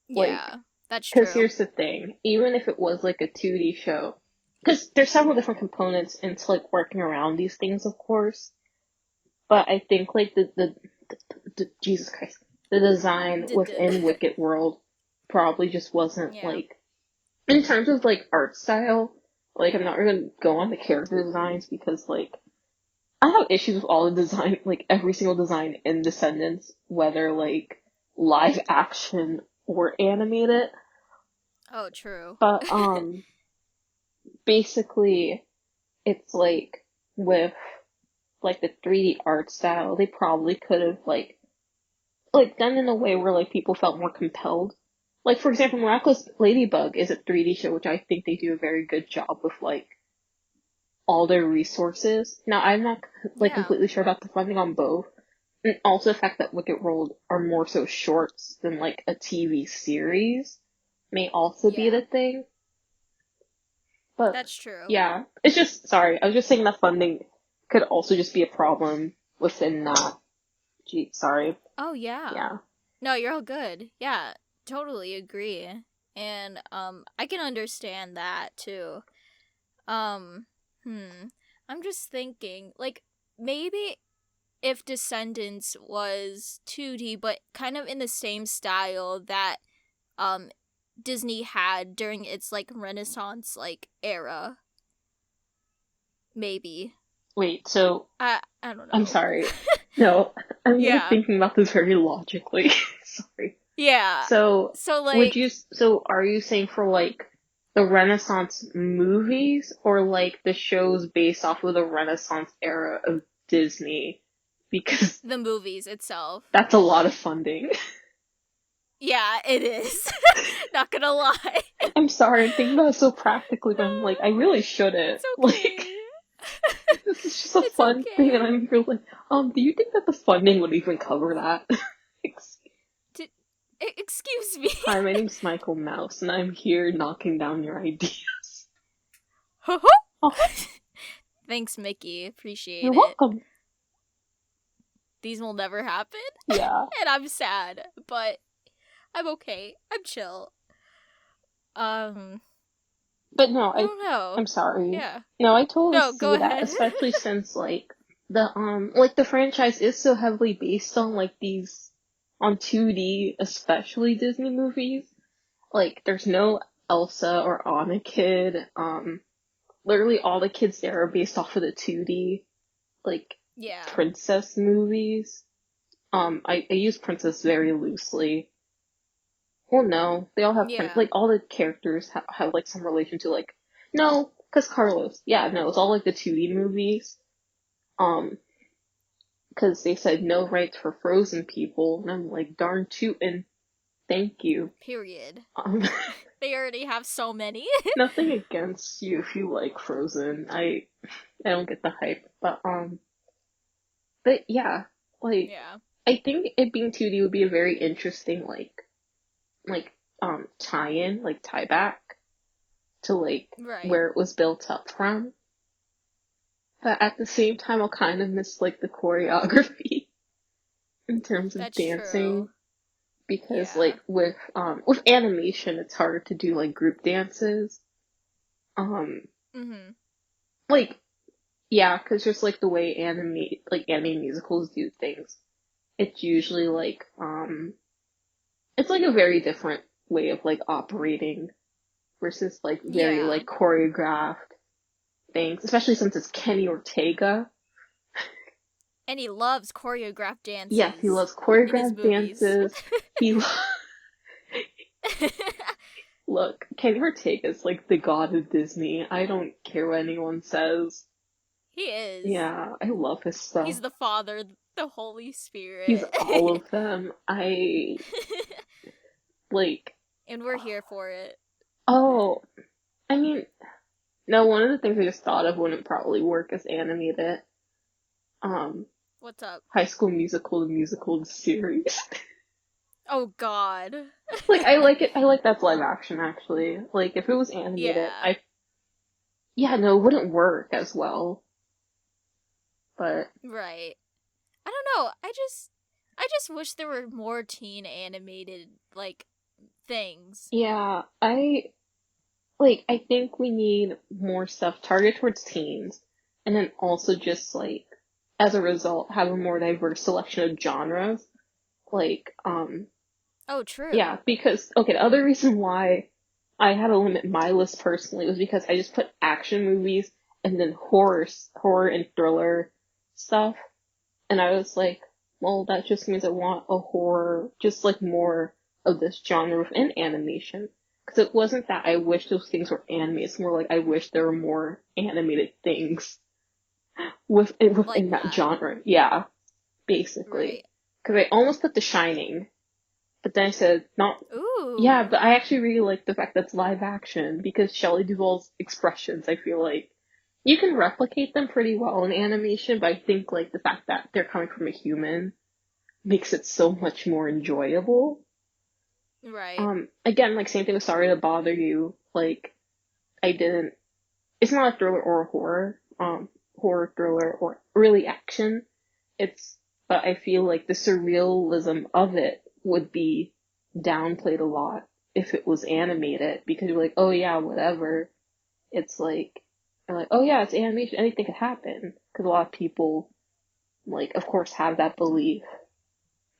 Like, Yeah, that's because true. here's the thing, even if it was like a 2D show, because there's several different components into like working around these things, of course. But I think like the Jesus Christ, the design within Wicked World probably just wasn't Yeah. like, in terms of like art style. Like, I'm not gonna go on the character designs because like I have issues with all the design, like every single design in Descendants, whether like live action or animated. Oh, true. But basically, it's like with like the 3D art style, they probably could have like done in a way where like people felt more compelled. Like for example, Miraculous Ladybug is a 3D show, which I think they do a very good job with like all their resources. Now I'm not like completely sure about the funding on both. And also the fact that Wicked World are more so shorts than like a TV series may also be the thing. But that's true. yeah, it's just, sorry, I was just saying that funding could also just be a problem within that. Gee, sorry. Oh yeah. Yeah. No, you're all good. Yeah, totally agree. And I can understand that too. I'm just thinking, like, maybe if Descendants was 2D, but kind of in the same style that Disney had during its like Renaissance like era. Maybe. Wait, so I don't know. I'm sorry. No, I'm really Yeah. thinking about this very logically. Sorry. Yeah. So, So, like, are you saying for, like, the Renaissance movies, or, like, the shows based off of the Renaissance era of Disney? Because the movies itself. that's a lot of funding. Yeah, it is. Not gonna lie. I'm sorry, I'm thinking about it so practically, but I'm like, I really shouldn't. It's Like, okay. this is just a It's fun thing, and okay. I'm here like, do you think that the funding would even cover that? Excuse me. Hi, my name's Michael Mouse, and I'm here knocking down your ideas. Oh, Thanks, Mickey. Appreciate you're it. welcome. These will never happen. Yeah. And I'm sad, but I'm okay. I'm chill. But no, I don't know. I'm sorry. Yeah. No, I totally No, go see that, ahead. especially since the franchise is so heavily based on on 2D, especially Disney movies. Like, there's no Elsa or Anna kid. Literally all the kids there are based off of the 2D, like, Yeah. princess movies. I use princess very loosely. Well, no, they all have Yeah. like all the characters have like some relation to like no, because Carlos. Yeah, no, it's all like the 2D movies. Because they said no rights for Frozen people, and I'm like, darn tootin', thank you. Period. Um, They already have so many. nothing against you if you like Frozen. I don't get the hype, but yeah, like Yeah. I think it being 2D would be a very interesting like tie-in, like tie back to like Right. where it was built up from. But at the same time, I'll kind of miss like the choreography in terms of That's dancing, true. because Yeah. like with animation, it's hard to do like group dances. Mm-hmm. Like yeah, because just like the way anime musicals do things, it's usually like it's like a very different way of like operating versus like very Yeah. like choreographed things, especially since it's Kenny Ortega. And he loves choreographed dances. Yes, he loves in his choreographed movies. dances. Look, Kenny Ortega's like the god of Disney. I don't care what anyone says. He is. Yeah, I love his stuff. He's the Father, the Holy He's Spirit. all of them. I like. And we're here for it. Oh, I mean, no. One of the things I just thought of wouldn't probably work as animated. What's up? High School Musical, the musical series. Oh God. Like I like it. I like that's live action actually. Like if it was animated, Yeah. no, it wouldn't work as well. But Right. I don't know. I just wish there were more teen animated like things. yeah, I think we need more stuff targeted towards teens, and then also just like as a result have a more diverse selection of genres. Like Oh, true. yeah, because okay, the other reason why I had to limit my list personally was because I just put action movies and then horror and thriller stuff, and I was like, well, that just means I want a horror, just like more of this genre within animation. Because it wasn't that I wish those things were animated, it's more like I wish there were more animated things within Like that that. genre. Yeah, basically. Right. Because I almost put The Shining, but then I said, not. Ooh. Yeah, but I actually really like the fact that it's live action, because Shelley Duvall's expressions, I feel like, you can replicate them pretty well in animation, but I think, like, the fact that they're coming from a human makes it so much more enjoyable. Right. Again, like, same thing with Sorry to Bother You, like, it's not a thriller or a horror thriller or really action, but I feel like the surrealism of it would be downplayed a lot if it was animated, because you're like, oh yeah, whatever. It's like, you're like, oh yeah, it's animation, anything could happen. Because a lot of people, like, of course, have that belief,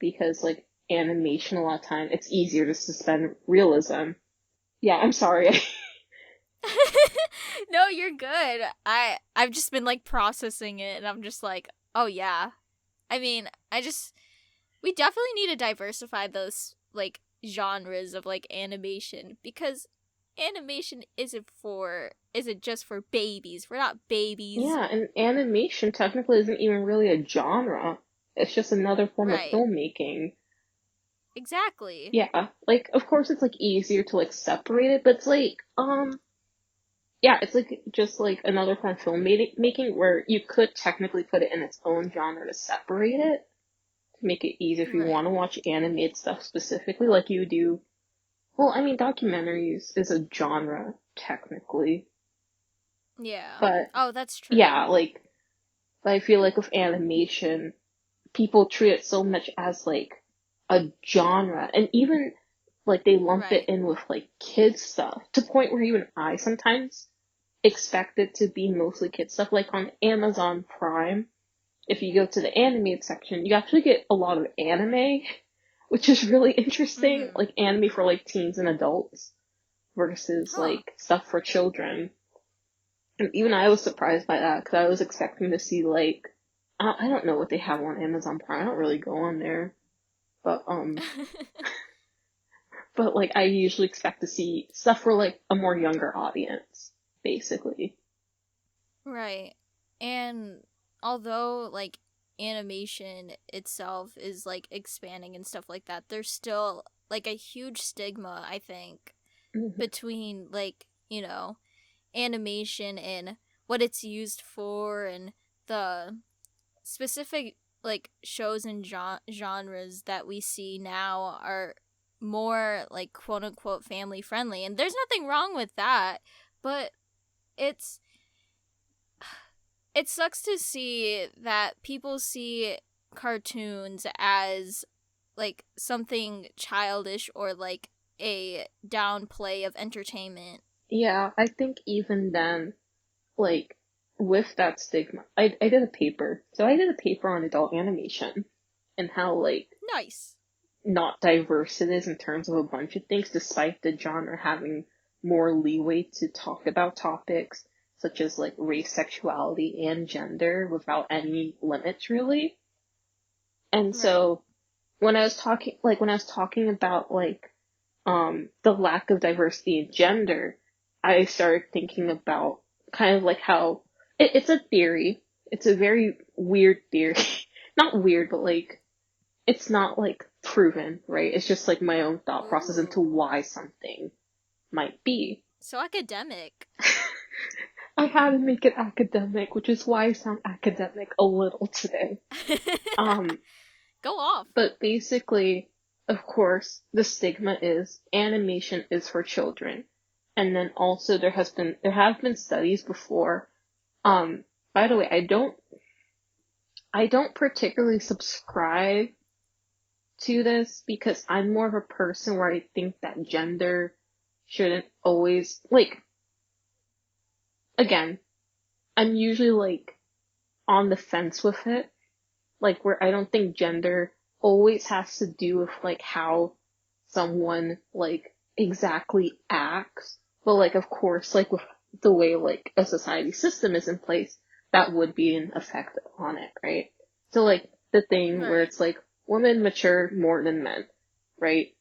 because like animation, a lot of time, it's easier to suspend realism. Yeah, I'm sorry. No, you're good. I've just been like processing it, and I'm just like, oh yeah. I mean, we definitely need to diversify those, like, genres of, like, animation, because animation isn't just for babies. We're not babies. Yeah, and animation technically isn't even really a genre. It's just another form of Right. filmmaking. Exactly. Yeah, like of course it's like easier to like separate it, but it's like yeah, it's like just like another form of making where you could technically put it in its own genre to separate it to make it easier if you Right. want to watch animated stuff specifically, like you do. Well, I mean, documentaries is a genre technically, Yeah. but Oh, that's yeah, true. like, but I feel like with animation, people treat it so much as like a genre, and even like they lump it Right. in with like kids stuff to the point where even I sometimes expect it to be mostly kids stuff. Like on Amazon Prime, if you go to the animated section, you actually get a lot of anime, which is really interesting. Mm-hmm. Like anime for like teens and adults versus Huh. like stuff for children. And even I was surprised by that because I was expecting to see like I don't know what they have on Amazon Prime. I don't really go on there, but like I usually expect to see stuff for like a more younger audience, basically. Right. And although, like, animation itself is, like, expanding and stuff like that, there's still, like, a huge stigma, I think, Mhm. between, like, animation and what it's used for, and the specific, like, shows and genres that we see now are more, like, quote unquote family friendly. And there's nothing wrong with that, but it's it sucks to see that people see cartoons as, like, something childish or like a downplay of entertainment. Yeah, I think even then, like with that stigma, I did a paper. So I did a paper on adult animation and how like Nice. not diverse it is in terms of a bunch of things, despite the genre having more leeway to talk about topics such as like race, sexuality, and gender without any limits really. And Right. so when I was talking about like the lack of diversity in gender, I started thinking about kind of like how it's a theory. It's a very weird theory. Not weird, but like it's not like proven, right? It's just like my own thought process into Ooh. why something might be. So academic. I had to make it academic, which is why I sound academic a little today. Um, Go off. but basically, of course, the stigma is animation is for children. And then also there have been studies before. By the way, I don't particularly subscribe to this because I'm more of a person where I think that gender shouldn't always like again, I'm usually like on the fence with it. Like where I don't think gender always has to do with like how someone like exactly acts. But like of course like with the way like a society system is in place, that would be an effect on it, right? So like the thing where Right. it's like women mature more than men, right?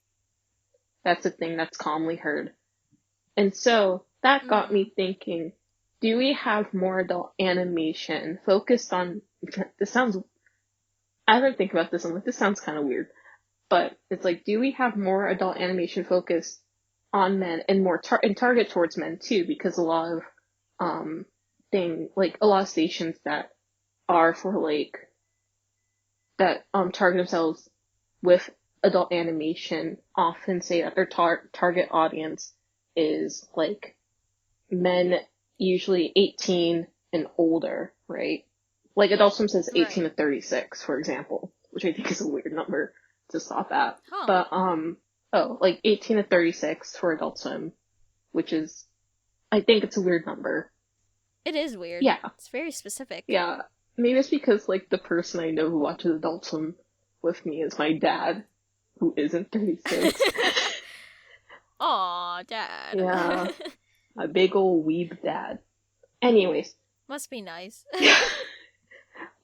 That's a thing that's commonly heard. And so that got Mm-hmm. me thinking, do we have more adult animation focused on, this sounds, I haven't think about this, I'm like, this sounds kind of weird, but it's like, do we have more adult animation focused on men and more and target towards men too? Because a lot of, like a lot of stations that are for like, that, target themselves with adult animation often say that their target audience is like men usually 18 and older, right? Like Adult Swim says 18 Right. to 36, for example, which I think is a weird number to stop at. Huh. But, oh, like 18 to 36 for Adult Swim, which is, I think it's a weird number. It is weird. Yeah, It's very specific. yeah. Maybe it's because, like, the person I know who watches Adult Swim with me is my dad, who isn't 36. Aw, Dad. Yeah, my big old weeb dad. Anyways, Must be nice.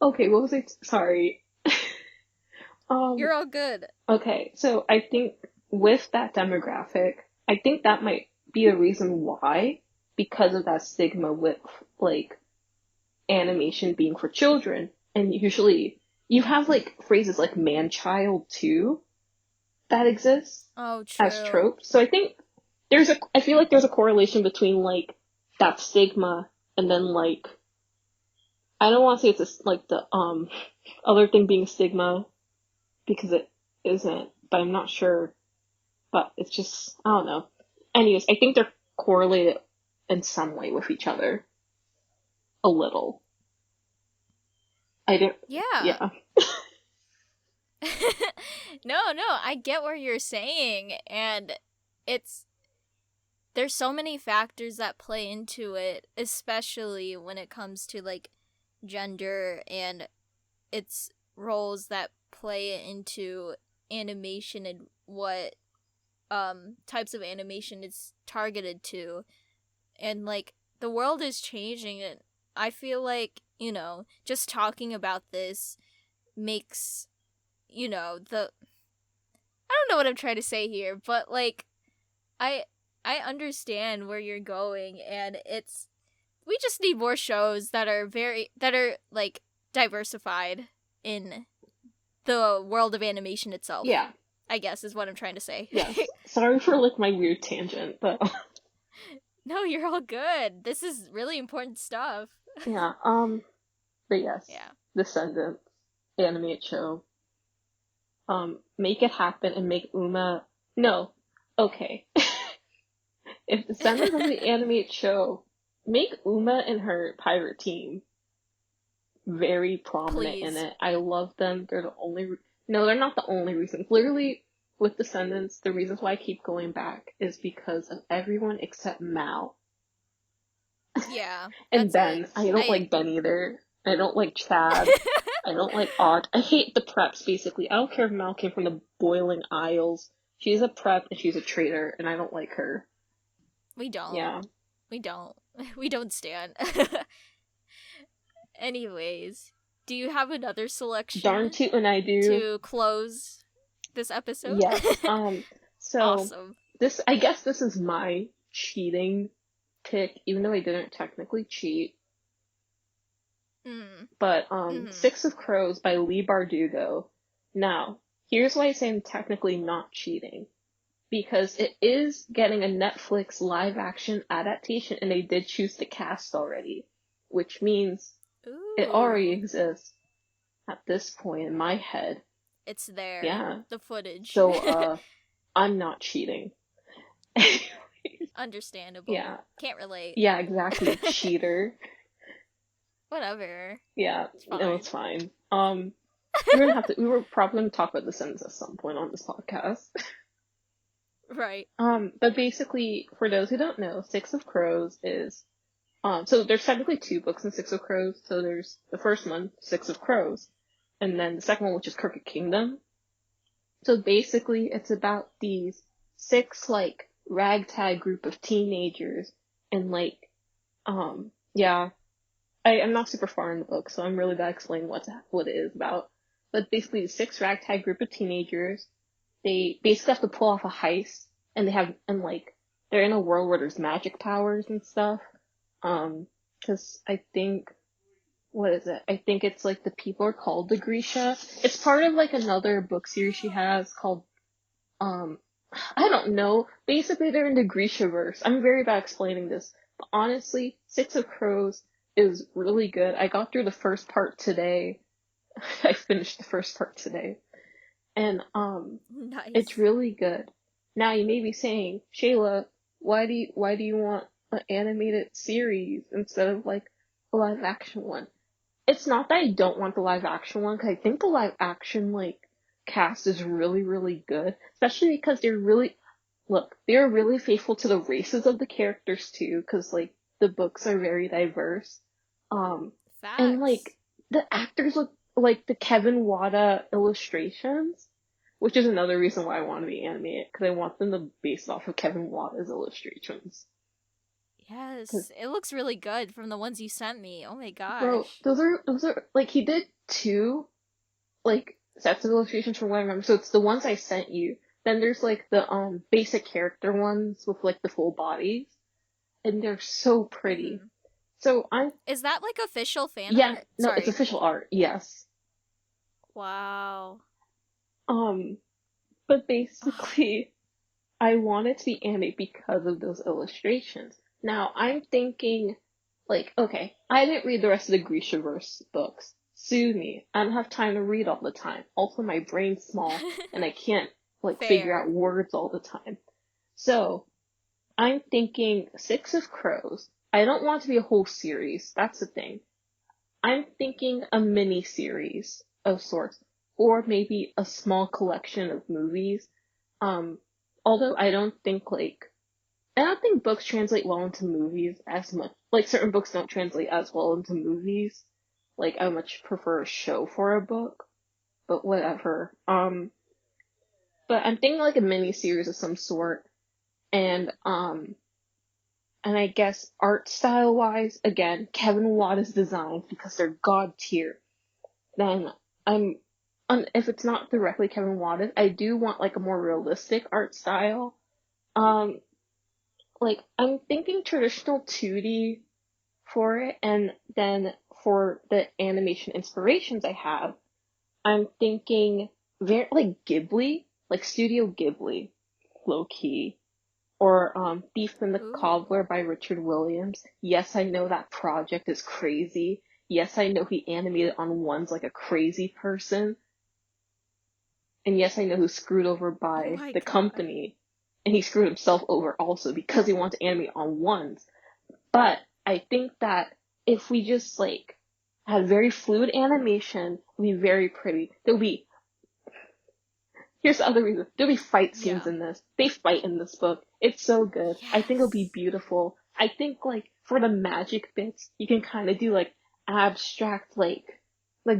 okay, what was I? Sorry. You're all good. Okay, so I think with that demographic, I think that might be a reason why, because of that stigma with like animation being for children, and usually you have like phrases like man child too that exists Oh, as true. tropes. So I think I feel like there's a correlation between like that stigma and then like I don't want to say it's like the other thing being stigma because it isn't, but I'm not sure. But it's just I don't know. Anyways, I think they're correlated in some way with each other a little. I don't. Yeah. Yeah. No, I get what you're saying, and it's there's so many factors that play into it, especially when it comes to like gender and its roles that play into animation and what types of animation it's targeted to. And like the world is changing, and I feel like, just talking about this makes, the I don't know what I'm trying to say here, but like I I understand where you're going, and we just need more shows that are like diversified in the world of animation itself. Yeah. I guess is what I'm trying to say. Yes. Sorry for like my weird tangent, but No, you're all good. This is really important stuff. yeah. But yes, Yeah. Descendants animated show. Make it happen and make Uma. No. Okay. If Descendants of the animated show, make Uma and her pirate team very prominent in Please. it. I love them. They're the no, they're not the only reason. Literally, with Descendants, the reasons why I keep going back is because of everyone except Mal. Yeah, And that's it. Ben. I don't like Ben either. I don't like Chad. I don't like Odd. I hate the preps, basically. I don't care if Mal came from the Boiling Isles. She's a prep and she's a traitor, and I don't like her. We don't. Yeah. We don't. We don't stand. Anyways, do you have another Darn selection tootin' I do. to close this episode? Yes. So Awesome. I guess this is my cheating pick, even though I didn't technically cheat. Mm. But Mm-hmm. Six of Crows by Lee Bardugo. Now, here's why I say I'm technically not cheating. Because it is getting a Netflix live action adaptation, and they did choose the cast already. Which means it already Ooh. exists at this point in my head. It's there. Yeah. The footage. So, I'm not cheating. Understandable. Yeah. Can't relate. Yeah, exactly. Cheater. Whatever. Yeah, It's fine. no, it's fine. We were probably gonna talk about The Sims at some point on this podcast. Right. But basically, for those who don't know, Six of Crows is, so there's technically two books in Six of Crows. So there's the first one, Six of Crows, and then the second one, which is Crooked Kingdom. So basically, it's about these six, like, ragtag group of teenagers, and like, yeah, I'm not super far in the book, so I'm really bad explaining what it is about. But basically, the six ragtag group of teenagers, they basically have to pull off a heist, and they're in a world where there's magic powers and stuff. Cause I think, what is it? I think it's like the people are called the Grisha. It's part of like another book series she has called, I don't know. Basically, they're in the Grishaverse. I'm very bad explaining this, but honestly, Six of Crows is really good. I got through the first part today. I finished the first part today. And, Nice. it's really good. Now you may be saying, Shayla, why do you want an animated series instead of like a live action one? It's not that I don't want the live action one, because I think the live action like cast is really, really good, especially because they're really faithful to the races of the characters too, because like the books are very diverse. Facts. And like the actors look like the Kevin Wada illustrations, which is another reason why I want to be animated, because I want them to base off of Kevin Wada's illustrations. Yes, it looks really good from the ones you sent me. Oh my gosh. Bro, those are like he did two like sets of illustrations from what I remember. So it's the ones I sent you. Then there's like the basic character ones with like the full bodies, and they're so pretty. Hmm. So I'm Is that like official fan yeah, art? no, it's Sorry. official art, yes. Wow. Um, but basically, I want it to be anime because of those illustrations. Now I'm thinking, like, okay, I didn't read the rest of the Grishaverse books. Sue me. I don't have time to read all the time. Also, my brain's small and I can't like figure out Fair. words all the time. So I'm thinking Six of Crows. I don't want it to be a whole series. That's the thing. I'm thinking a mini series of sorts, or maybe a small collection of movies. Um, although I don't think books translate well into movies as much. Like certain books don't translate as well into movies. Like I much prefer a show for a book, but whatever. But I'm thinking like a mini series of some sort, and and I guess art style wise, again, Kevin Wada's designs because they're god tier. Then I'm, if it's not directly Kevin Wada's, I do want like a more realistic art style. Um, like I'm thinking traditional 2D for it, and then for the animation inspirations I have, I'm thinking very like Ghibli, like Studio Ghibli, low key, or Thief and the Ooh. Cobbler by Richard Williams. Yes, I know that project is crazy. Yes, I know he animated on ones like a crazy person. And yes, I know who's screwed over Oh by my the god. company. And he screwed himself over also because he wanted to animate on ones. But I think that if we just like had very fluid animation, it would be very pretty. There'll be Here's the other reason. There'll be fight scenes Yeah. in this. They fight in this book. It's so good. I think it'll be Yes. beautiful. I think like for the magic bits, you can kind of do like abstract like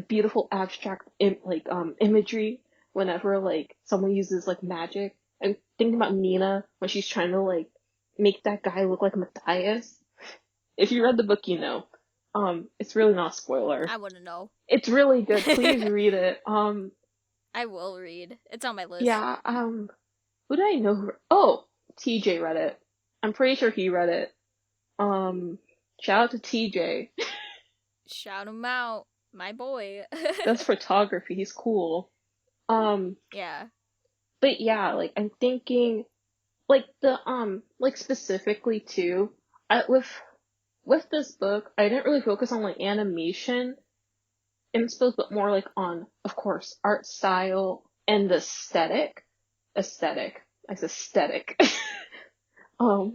beautiful abstract imagery whenever like someone uses like magic. I'm thinking about Nina when she's trying to like make that guy look like Matthias. If you read the book, you know. It's really not a spoiler. I wouldn't know. It's really good. Please read it. I will read. It's on my list. Yeah, who did I know oh, TJ read it. I'm pretty sure he read it. Um, Shout out to TJ. Shout him out. My boy. Does photography. He's cool. Um, Yeah. but yeah, like I'm thinking like like specifically too, with this book, I didn't really focus on like animation inspo, but more like on, of course, art style and the aesthetic. Aesthetic. I said aesthetic. Um,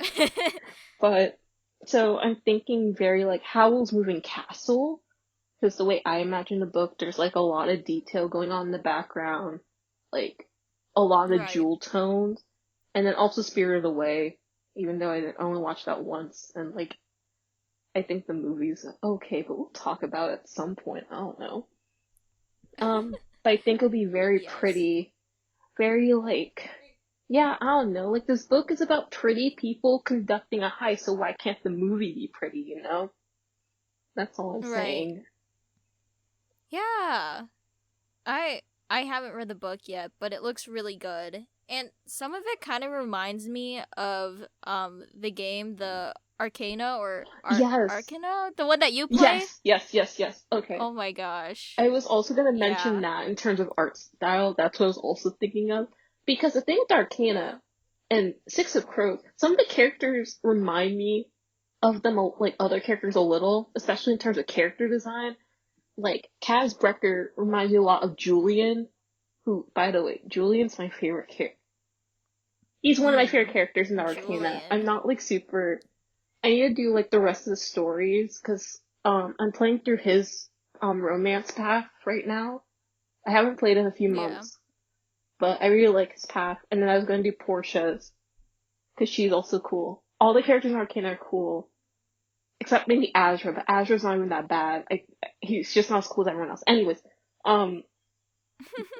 But so I'm thinking very like Howl's Moving Castle, because the way I imagine the book, there's like a lot of detail going on in the background, like a lot of Right. jewel tones, and then also Spirited Away, even though I only watched that once, and like I think the movie's okay, but we'll talk about it at some point. I don't know. But I think it'll be very Yes. pretty, very like yeah, I don't know. Like this book is about pretty people conducting a heist, so why can't the movie be pretty, you know? That's all I'm Right. saying. Yeah. I haven't read the book yet, but it looks really good. And some of it kind of reminds me of the game, the Arcana or Yes. Arcana, the one that you play. Yes. Okay. Oh my gosh. I was also gonna mention Yeah. that in terms of art style, that's what I was also thinking of. Because the thing with Yeah. Arcana and Six of Crows, some of the characters remind me of them like other characters a little, especially in terms of character design. Like Kaz Brecker reminds me a lot of Julian, who, by the way, Julian's my favorite character. He's one of my favorite Mm. characters in the Arcana. I'm Julian. not like super. I need to do like the rest of the stories because I'm playing through his romance path right now. I haven't played in a few Yeah. months, but I really like his path. And then I was going to do Portia's because she's also cool. All the characters in Arcana are cool, except maybe Azra, but Azra's not even that bad. He's just not as cool as everyone else. Anyways, um,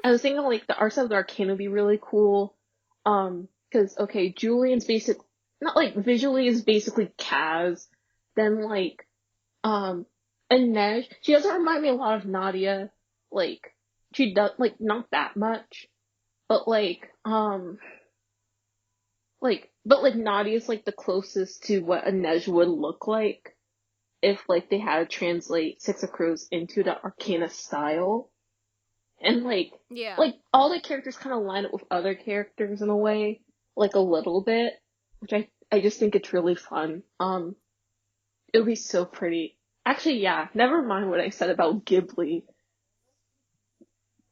I was thinking like the art style of the Arcana would be really cool. Because okay, Julian's basic, not like visually is basically Kaz. Then like, and Neige, she doesn't remind me a lot of Nadia. Like, she does, like, not that much, but, like, Nadia's, like, the closest to what a Nej would look like if, like, they had to translate Six of Crows into the Arcana style. And, Yeah. like, all the characters kind of line up with other characters in a way, like, a little bit, which I just think it's really fun. It would be so pretty. Actually, yeah, never mind what I said about Ghibli.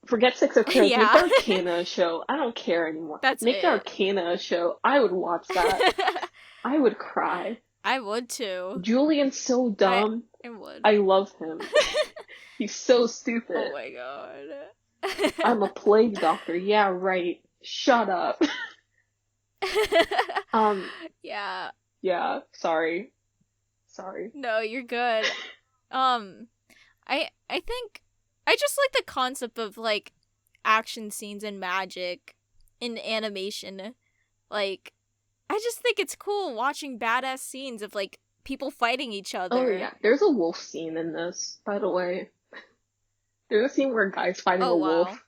Forget Six of Crows, make the Yeah. Arcana a show. I don't care anymore. That's Make the it. Arcana a show. I would watch that. I would cry. I would too. Julian's so dumb. I would. I love him. He's so stupid. Oh my god. I'm a plague doctor. Yeah, right. Shut up. Yeah. Yeah, sorry. No, you're good. I think I just like the concept of like action scenes and magic in animation. Like, I just think it's cool watching badass scenes of like people fighting each other. Oh yeah, there's a wolf scene in this, by the way. There's a scene where a guy's fighting a wolf.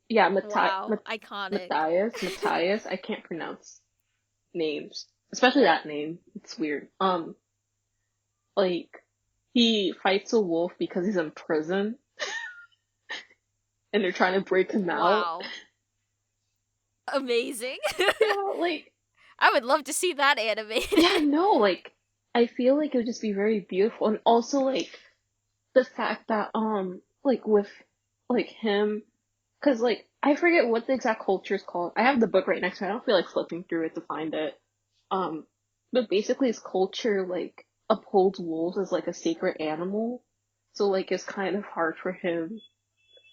Yeah, iconic. Matthias, I can't pronounce names. Especially that name. It's weird. Like, he fights a wolf because he's in prison. And they're trying to break him out. Wow. Amazing. Yeah, like, I would love to see that animated. yeah, no, like, I feel like it would just be very beautiful. And also, like, the fact that, like, with, like, him, because, like, I forget what the exact culture is called. I have the book right next to me. I don't feel like flipping through it to find it. But basically his culture, like, upholds wolves as, like, a sacred animal. So, like, it's kind of hard for him.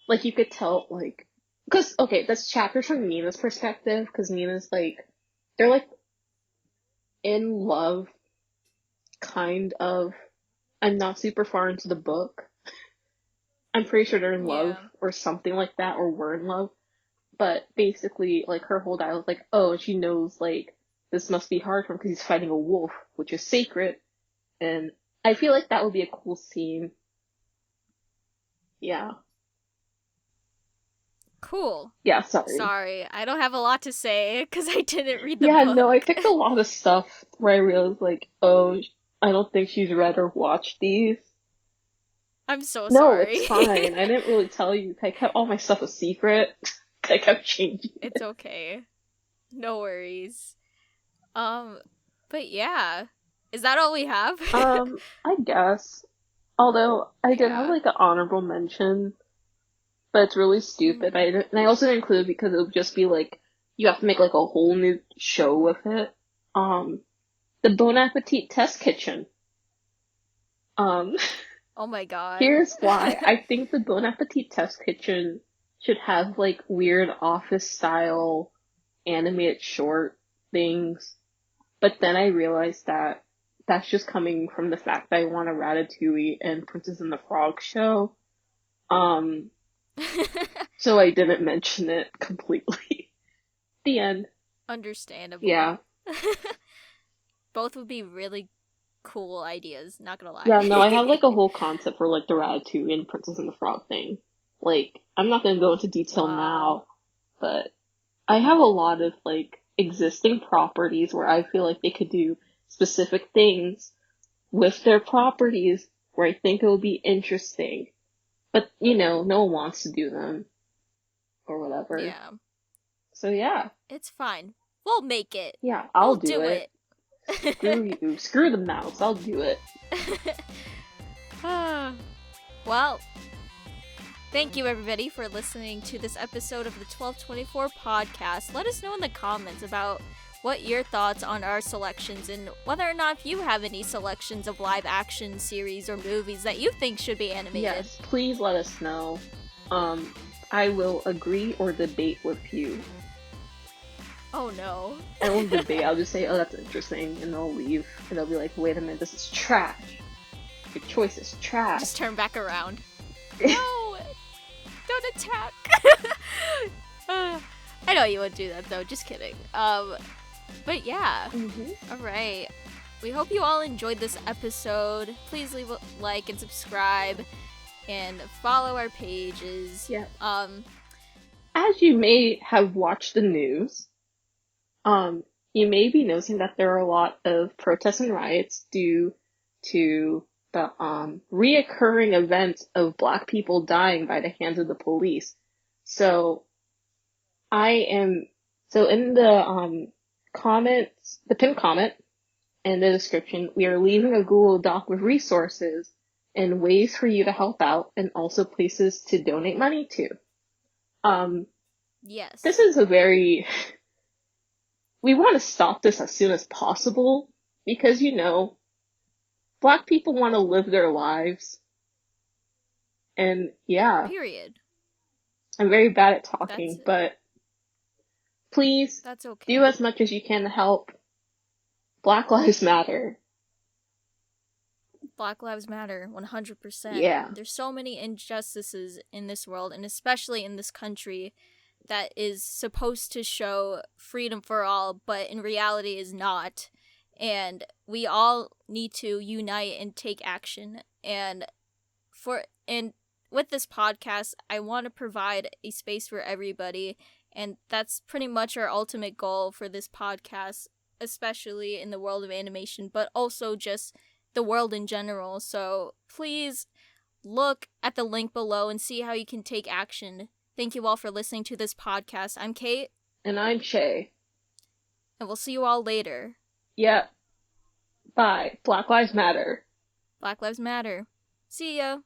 Like, you could tell, like, because, okay, that's chapters from Nina's perspective, because Nina's, like, they're, like, in love, kind of. I'm not super far into the book. I'm pretty sure they're in love, or something like that, or were in love. But basically, like, her whole dialogue, like, oh, she knows, like, this must be hard for him because he's fighting a wolf, which is sacred. And I feel like that would be a cool scene. Yeah. Cool. Yeah, sorry. Sorry, I don't have a lot to say because I didn't read the book. book. No, I picked a lot of stuff where I realized, like, oh, I don't think she's read or watched these. I'm so no, sorry. No, it's fine. I didn't really tell you. I kept all my stuff a secret. I kept changing it. It's okay. No worries. But yeah. Is that all we have? I guess. Although, I did have, like, an honorable mention, but it's really stupid. And I also didn't include it because it would just be, like, you have to make, like, a whole new show with it. The Bon Appetit Test Kitchen. Oh my god. Here's why. I think the Bon Appetit Test Kitchen should have, like, weird office-style animated short things. But then I realized that that's just coming from the fact that I want a Ratatouille and Princess and the Frog show. So I didn't mention it completely. The end. Understandable. Yeah. Both would be really cool ideas, not gonna lie. Yeah, no, I have, like, a whole concept for, like, the Ratatouille and Princess and the Frog thing. Like, I'm not gonna go into detail now, but I have a lot of, like, existing properties where I feel like they could do specific things with their properties where I think it would be interesting. But, you know, no one wants to do them. Or whatever. Yeah. So, yeah. It's fine. We'll make it. Yeah, I'll do it. Screw you. Screw the mouse. I'll do it. Well, thank you everybody for listening to this episode of the 1224 podcast. Let us know in the comments about what your thoughts on our selections and whether or not if you have any selections of live action series or movies that you think should be animated. Yes, please let us know. I will agree or debate with you. Oh no. I won't debate, I'll just say, oh, that's interesting, and they'll leave, and they'll be like, wait a minute, this is trash. Your choice is trash. Just turn back around. No! Don't attack! I know you would do that though, just kidding. But yeah. Alright. We hope you all enjoyed this episode. Please leave a like and subscribe. and follow our pages. Yeah. As you may have watched the news, you may be noticing that there are a lot of protests and riots due to the reoccurring events of Black people dying by the hands of the police. So in the comments, the pinned comment and the description, we are leaving a Google Doc with resources and ways for you to help out, and also places to donate money to. Yes. This is we want to stop this as soon as possible because, Black people want to live their lives. And yeah. Period. I'm very bad at talking, but please That's okay. Do as much as you can to help. Black Lives Matter. Black Lives Matter, 100%. Yeah. There's so many injustices in this world, and especially in this country, that is supposed to show freedom for all, but in reality is not. And we all need to unite and take action. And with this podcast, I want to provide a space for everybody, and that's pretty much our ultimate goal for this podcast, especially in the world of animation, but also just the world in general. So please look at the link below and see how you can take action. Thank you all for listening to this podcast. I'm Kate. And I'm Shay. And we'll see you all later. Yep. Bye. Black Lives Matter. Black Lives Matter. See ya.